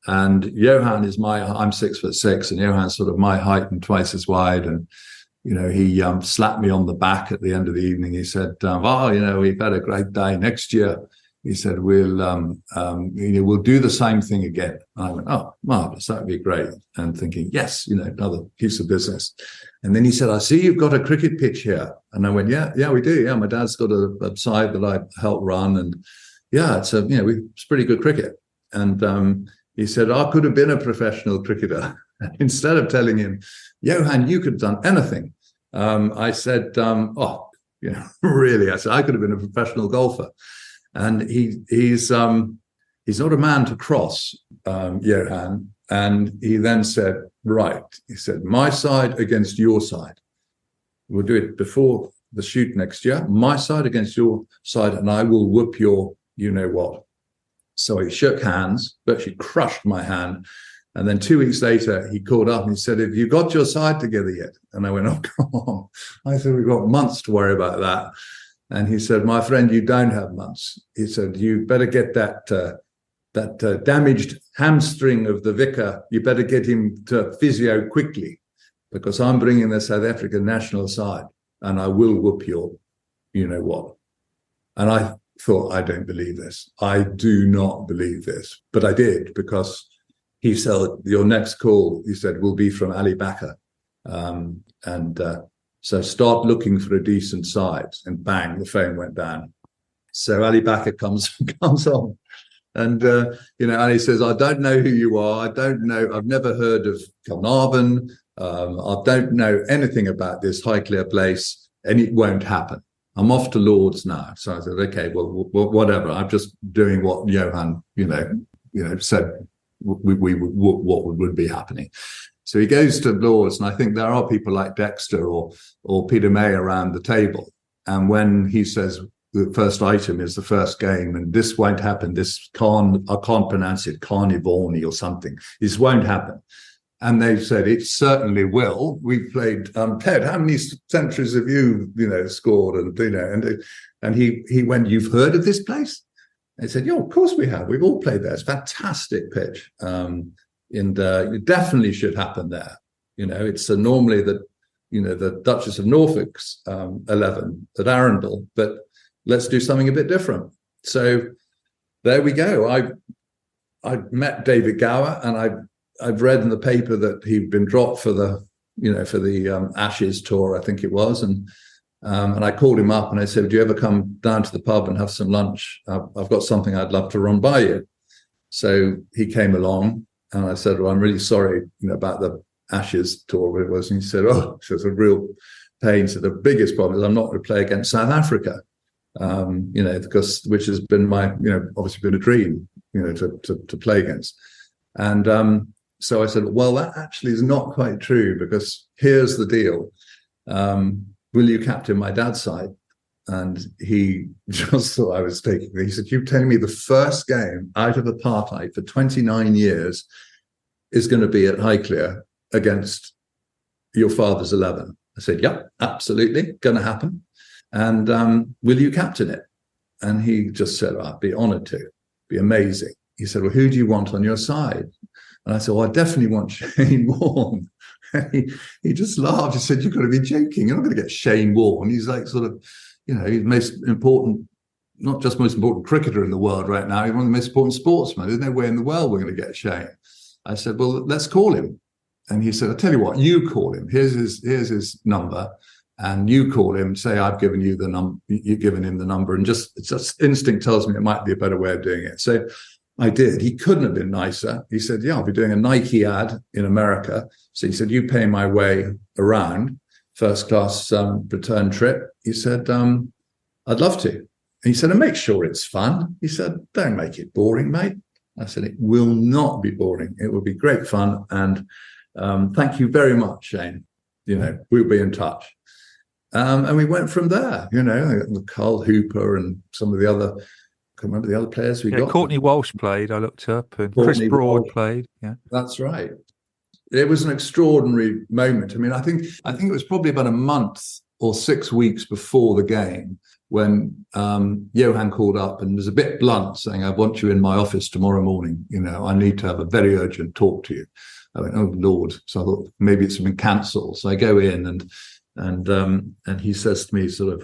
And Johan is I'm 6'6", and Johan's sort of my height and twice as wide. And, he slapped me on the back at the end of the evening. He said, we've had a great day. Next year, he said, we'll do the same thing again. And I went, oh, marvelous, that would be great. And thinking, yes, another piece of business. And then he said, I see you've got a cricket pitch here. And I went, yeah, we do. Yeah, my dad's got a side that I help run, and yeah, it's it's pretty good cricket. And he said, I could have been a professional cricketer. Instead of telling him, Johan, you could have done anything, I said, really? I said, I could have been a professional golfer. And he's not a man to cross, Johan. And he then said, right, he said, my side against your side. We'll do it before the shoot next year. My side against your side, and I will whoop your you-know-what. So he shook hands, virtually crushed my hand. And then 2 weeks later, he called up and he said, "Have you got your side together yet?" And I went, "Oh, come on." I said, "We've got months to worry about that." And he said, "My friend, you don't have months." He said, "You better get that damaged hamstring of the vicar. You better get him to physio quickly, because I'm bringing the South African national side and I will whoop your you-know-what." And I thought, I don't believe this. I do not believe this. But I did, because he said, "Your next call," he said, "will be from Ali Bakr. So start looking for a decent side." And bang, the phone went down. So Ali Bakr comes on. And, Ali says, "I don't know who you are. I don't know. I've never heard of Carnarvon. I don't know anything about this Highclere place, and it won't happen. I'm off to Lord's now." So I said, "Okay, well, whatever. I'm just doing what Johan, said what would be happening." So he goes to Lord's, and I think there are people like Dexter or Peter May around the table. And when he says the first item is the first game, and this won't happen, I can't pronounce it, Carnivore or something, this won't happen. And they said, "It certainly will. We played, Ted, how many centuries have you, scored?" And he went, "You've heard of this place?" They said, "Yeah, of course we have. We've all played there. It's a fantastic pitch. And it definitely should happen there. It's normally the Duchess of Norfolk's 11 at Arundel, but let's do something a bit different." So there we go. I met David Gower, and I've read in the paper that he'd been dropped for the Ashes tour, I think it was, and I called him up and I said, "Would you ever come down to the pub and have some lunch? I've got something I'd love to run by you." So he came along, and I said, "Well, I'm really sorry, about the Ashes tour." It was, and he said, "Oh, it's a real pain." So the biggest problem is I'm not going to play against South Africa, because which has been my, obviously been a dream, to play against. And so I said, "Well, that actually is not quite true, because here's the deal. Will you captain my dad's side?" And he just thought I was taking it. He said, "You're telling me the first game out of apartheid for 29 years is going to be at Highclere against your father's 11? I said, "Yep, absolutely, going to happen. And will you captain it?" And he just said, "I'd be honored to. Be amazing." He said, "Well, who do you want on your side?" And I said, "Well, I definitely want Shane Warne." And he just laughed. He said, "You've got to be joking. You're not going to get Shane Warne. He's like sort of, he's the most important, not just most important cricketer in the world right now. He's one of the most important sportsmen. There's no way in the world we're going to get Shane." I said, "Well, let's call him." And he said, "I'll tell you what, you call him. Here's his number. And you call him, say I've given you the number, you've given him the number, and just instinct tells me it might be a better way of doing it." So I did. He couldn't have been nicer. He said, "Yeah, I'll be doing a Nike ad in America." So he said, "You pay my way around, first class return trip." He said, "I'd love to." And he said, "And make sure it's fun." He said, "Don't make it boring, mate." I said, "It will not be boring. It will be great fun. And thank you very much, Shane. We'll be in touch." And we went from there, Carl Hooper and some of the other, I can't remember the other players we got. Courtney Walsh played, I looked up, and Chris Broad played. Yeah, that's right. It was an extraordinary moment. I mean, I think it was probably about a month or 6 weeks before the game when Johan called up and was a bit blunt, saying, "I want you in my office tomorrow morning. I need to have a very urgent talk to you." I went, "Oh Lord!" So I thought maybe it's been cancelled. So I go in and he says to me, sort of,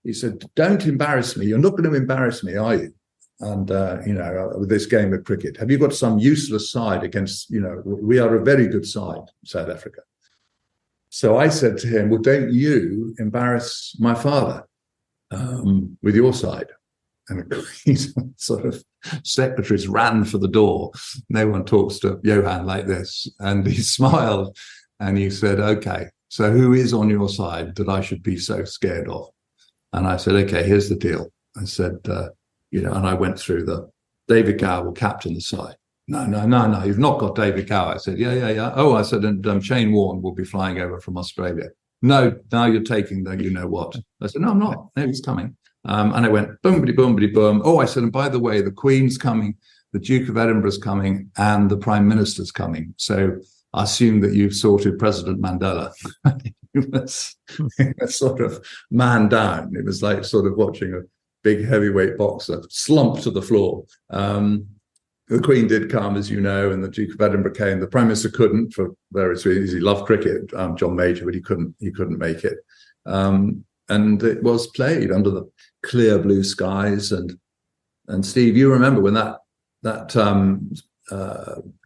he said, "Don't embarrass me. You're not going to embarrass me, are you? And, with this game of cricket, have you got some useless side against, we are a very good side, South Africa." So I said to him, "Well, don't you embarrass my father with your side." And his sort of secretaries ran for the door. No one talks to Johan like this. And he smiled and he said, "Okay, so who is on your side that I should be so scared of?" And I said, "Okay, here's the deal." I said, and I went through David Gower will captain the side. No, you've not got David Gower. I said, yeah. Oh, I said, and Shane Warne will be flying over from Australia. no, now you're taking the, you know what. I said, no, I'm not. No, he's coming. And I went, boomity, boomity, boom. Oh, I said, and by the way, the Queen's coming, the Duke of Edinburgh's coming, and the Prime Minister's coming. So I assume that you've sorted President Mandela. He was sort of man down. It was like sort of watching a big heavyweight boxer slump to the floor. The Queen did come, as you know, and the Duke of Edinburgh came. The Prime Minister couldn't for various reasons. He loved cricket, John Major, but he couldn't make it. And it was played under the clear blue skies. And Steve, you remember when that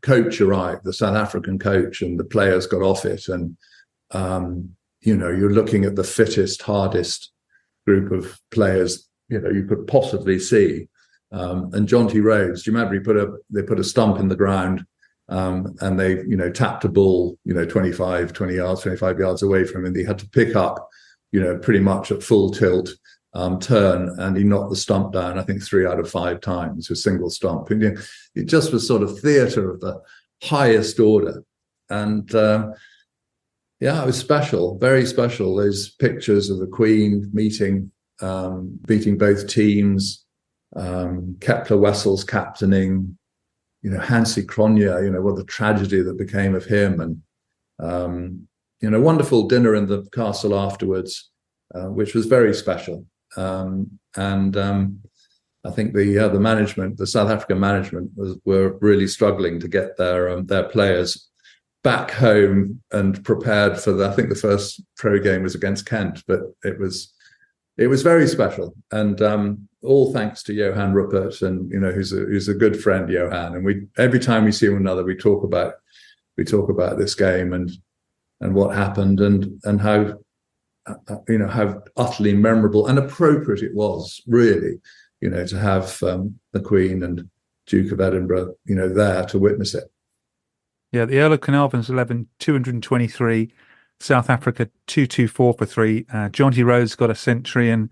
coach arrived, the South African coach, and the players got off it, and you're looking at the fittest, hardest group of players you could possibly see. And Jonty Rhodes, do you remember they put a stump in the ground, and they tapped a ball 25 yards away from him, and he had to pick up pretty much at full tilt, turn, and he knocked the stump down, I think 3 out of 5 times, a single stump. And it just was sort of theatre of the highest order. And it was special, very special. Those pictures of the Queen beating both teams, Kepler Wessels captaining, Hansi Cronje, what the tragedy that became of him, and wonderful dinner in the castle afterwards, which was very special. I think the management, the South African management, were really struggling to get their players back home and prepared for I think the first pro game was against Kent, but it was very special, and all thanks to Johan Rupert, and who's a good friend, Johan. And every time we see one another, we talk about this game and what happened, and how how utterly memorable and appropriate it was, really, to have the Queen and Duke of Edinburgh, there to witness it. Yeah, the Earl of Carnarvon's 11, 223. South Africa 224 for 3. Jonty Rhodes got a century, and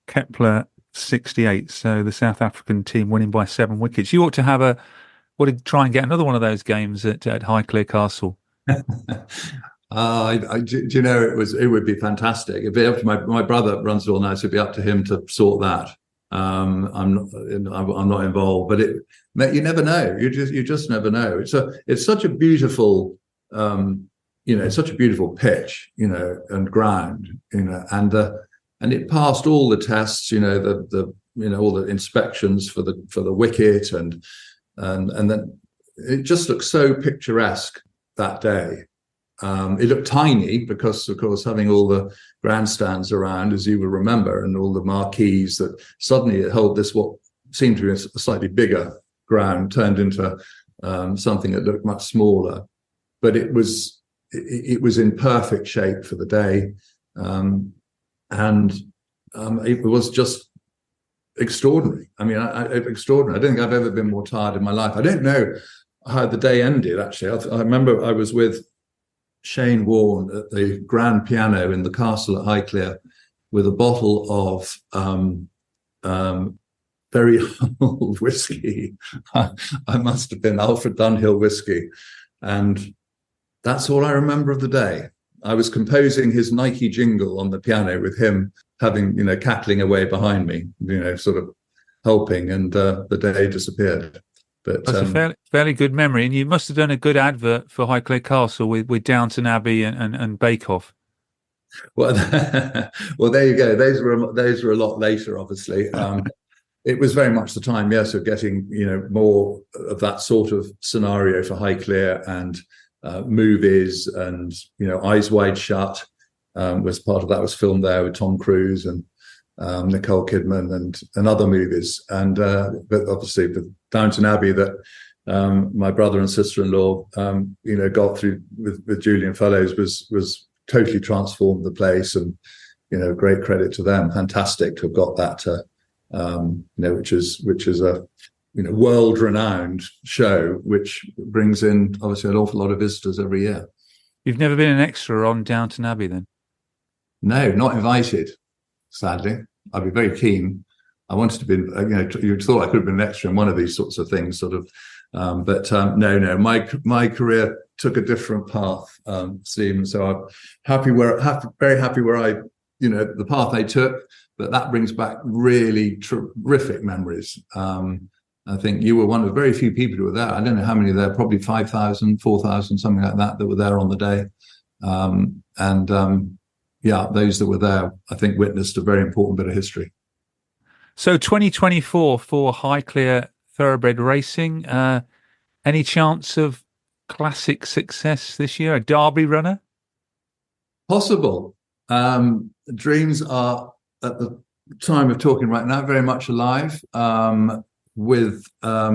Kepler 68. So the South African team winning by 7 wickets. You ought to try and get another one of those games at Highclere Castle. It would be fantastic. It'd be up to my brother runs it all now, so it'd be up to him to sort that. I'm not involved, but you never know. You just never know. It's such a beautiful. It's such a beautiful pitch, and ground, and it passed all the tests, all the inspections for the wicket, and then it just looked so picturesque that day. It looked tiny because, of course, having all the grandstands around, as you will remember, and all the marquees, that suddenly it held this what seemed to be a slightly bigger ground turned into something that looked much smaller, but it was in perfect shape for the day, and it was just extraordinary. I mean, extraordinary. I don't think I've ever been more tired in my life. I don't know how the day ended, actually. I remember I was with Shane Warne at the grand piano in the castle at Highclere with a bottle of very old whiskey. I must have been Alfred Dunhill whiskey, and that's all I remember of the day. I was composing his Nike jingle on the piano with him having, cackling away behind me, sort of helping, and the day disappeared. But that's a fairly good memory, and you must have done a good advert for Highclere Castle with Downton Abbey and Bake Off. Well, well, there you go. Those were a lot later, obviously. It was very much the time, yes, of getting more of that sort of scenario for Highclere, and movies, and Eyes Wide Shut was part of that. Was filmed there with Tom Cruise and Nicole Kidman and other movies, and but obviously the Downton Abbey that my brother and sister-in-law got through with Julian Fellows was totally transformed the place, and great credit to them. Fantastic to have got that which is a world-renowned show, which brings in obviously an awful lot of visitors every year. You've never been an extra on Downton Abbey, then? No, not invited, sadly. I'd be very keen. I wanted to be, you thought I could have been an extra in one of these sorts of things, sort of No, my career took a different path, Stephen. So I'm very happy where the path I took. But that brings back really terrific memories. I think you were one of very few people who were there. I don't know how many there, probably 5,000, 4,000, something like that were there on the day. Those that were there, I think, witnessed a very important bit of history. So 2024 for Highclere Thoroughbred Racing. Any chance of classic success this year? A Derby runner? Possible. Dreams are, at the time of talking right now, very much alive. We've got.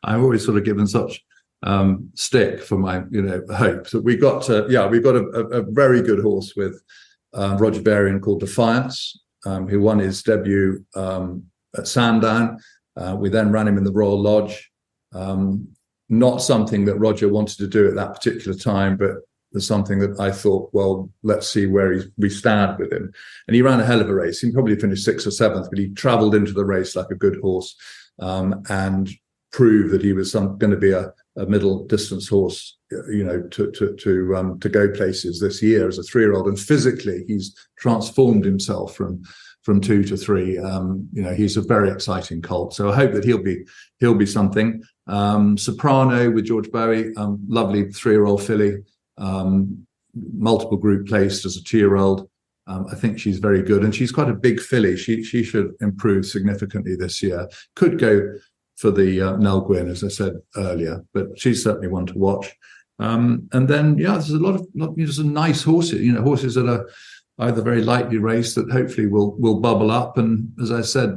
I've always sort of given such stick for my hope. So we've got a very good horse with Roger Varian called Defiance, who won his debut at Sandown. We then ran him in the Royal Lodge. Not something that Roger wanted to do at that particular time, but was something that I thought, well, let's see where we stand with him. And he ran a hell of a race. He probably finished 6th or 7th, but he travelled into the race like a good horse, and proved that he was going to be a middle distance horse, to go places this year as a 3-year-old. And physically, he's transformed himself from 2 to 3. He's a very exciting colt. So I hope that he'll be something. Soprano with George Bowie, lovely 3-year-old filly, multiple group placed as a 2-year-old. I think she's very good, and she's quite a big filly. She should improve significantly this year. Could go for the Nell Gwyn, as I said earlier, but she's certainly one to watch. And then, there's there's some nice horses, horses that are either very lightly raced that hopefully will bubble up. And as I said,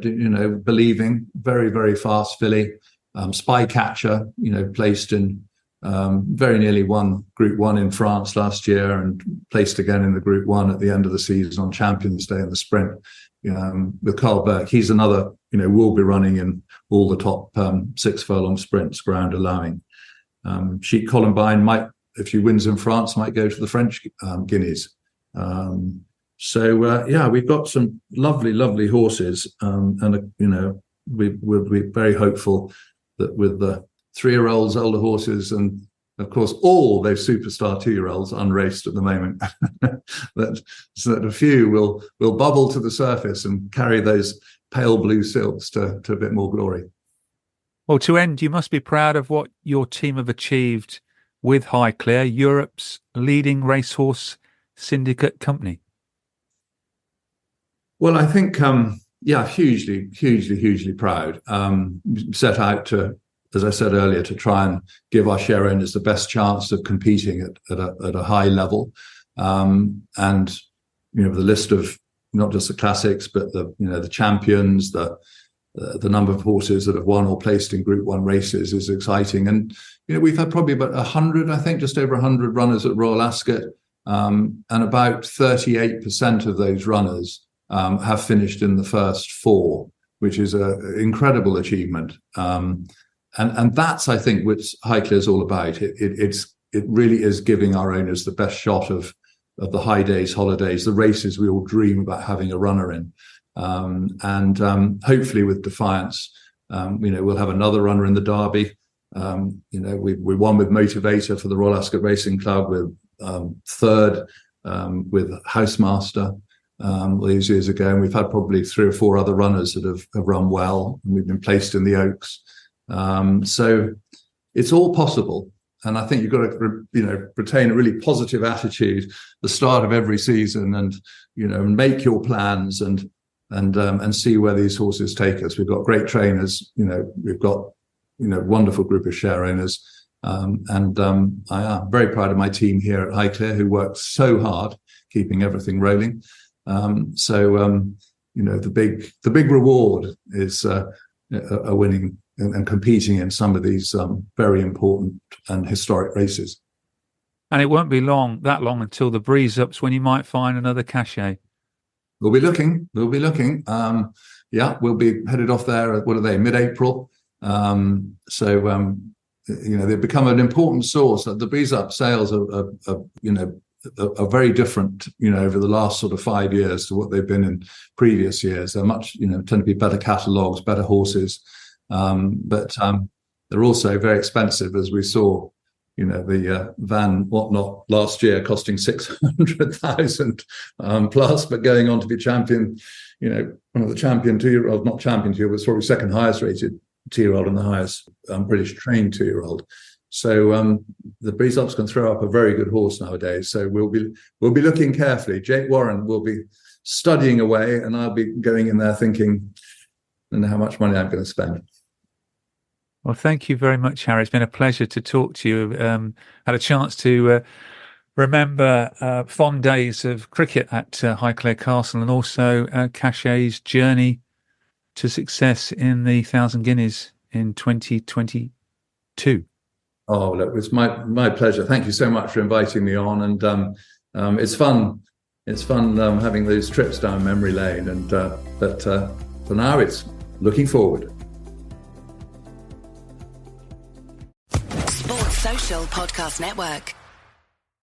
Believing, very, very fast filly. Spycatcher, placed in very nearly won Group 1 in France last year and placed again in the Group 1 at the end of the season on Champions Day in the sprint. With Carl Burke, he's another, will be running in all the top 6 furlong sprints, ground allowing. Sheik Columbine might, if she wins in France, might go to the French Guineas. We've got some lovely, lovely horses, and we're very hopeful that with the 3-year-olds, older horses, and of course all those superstar 2-year-olds unraced at the moment, that a few will bubble to the surface and carry those pale blue silks to a bit more glory. Well, to end, you must be proud of what your team have achieved with Highclere, Europe's leading racehorse syndicate company. Well, I think, hugely proud. Set out to, as I said earlier, to try and give our share owners the best chance of competing at a high level. The list of not just the classics, but the champions, the number of horses that have won or placed in Group 1 races is exciting. And, we've had probably about 100, I think, just over 100 runners at Royal Ascot. And about 38% of those runners have finished in the first 4, which is an incredible achievement. And that's, I think, what Highclere is all about. It really is giving our owners the best shot of the high days, holidays, the races we all dream about having a runner in. Hopefully with Defiance, we'll have another runner in the Derby. We won with Motivator for the Royal Ascot Racing Club. We're third with Housemaster these years ago. And we've had probably 3 or 4 other runners that have run well. And we've been placed in the Oaks. So it's all possible. And I think you've got to, retain a really positive attitude at the start of every season, and, make your plans and see where these horses take us. We've got great trainers, we've got, wonderful group of share owners. I am very proud of my team here at Highclere, who work so hard keeping everything rolling. The big reward is a winning and competing in some of these very important and historic races. And it won't be that long until the breeze ups when you might find another Cachet. We'll be looking. We'll be headed off there. What are they? Mid-April. They've become an important source. The breeze up sales are are very different, over the last sort of 5 years to what they've been in previous years. They're much, tend to be better catalogues, better horses, but they're also very expensive, as we saw. The van whatnot last year costing 600,000 plus, but going on to be champion, one of the champion 2-year-old, not champion 2-year-old, but probably second highest rated 2-year-old and the highest British trained 2-year-old. So the Breezeups can throw up a very good horse nowadays. So we'll be looking carefully. Jake Warren will be studying away, and I'll be going in there thinking, and how much money I'm going to spend. Well, thank you very much, Harry. It's been a pleasure to talk to you. Had a chance to remember fond days of cricket at Highclere Castle, and also Cachet's journey to success in the 1,000 Guineas in 2022. Oh, look, it's my pleasure. Thank you so much for inviting me on, and it's fun. It's fun having those trips down memory lane, and but for now, it's looking forward. Sports Social Podcast Network.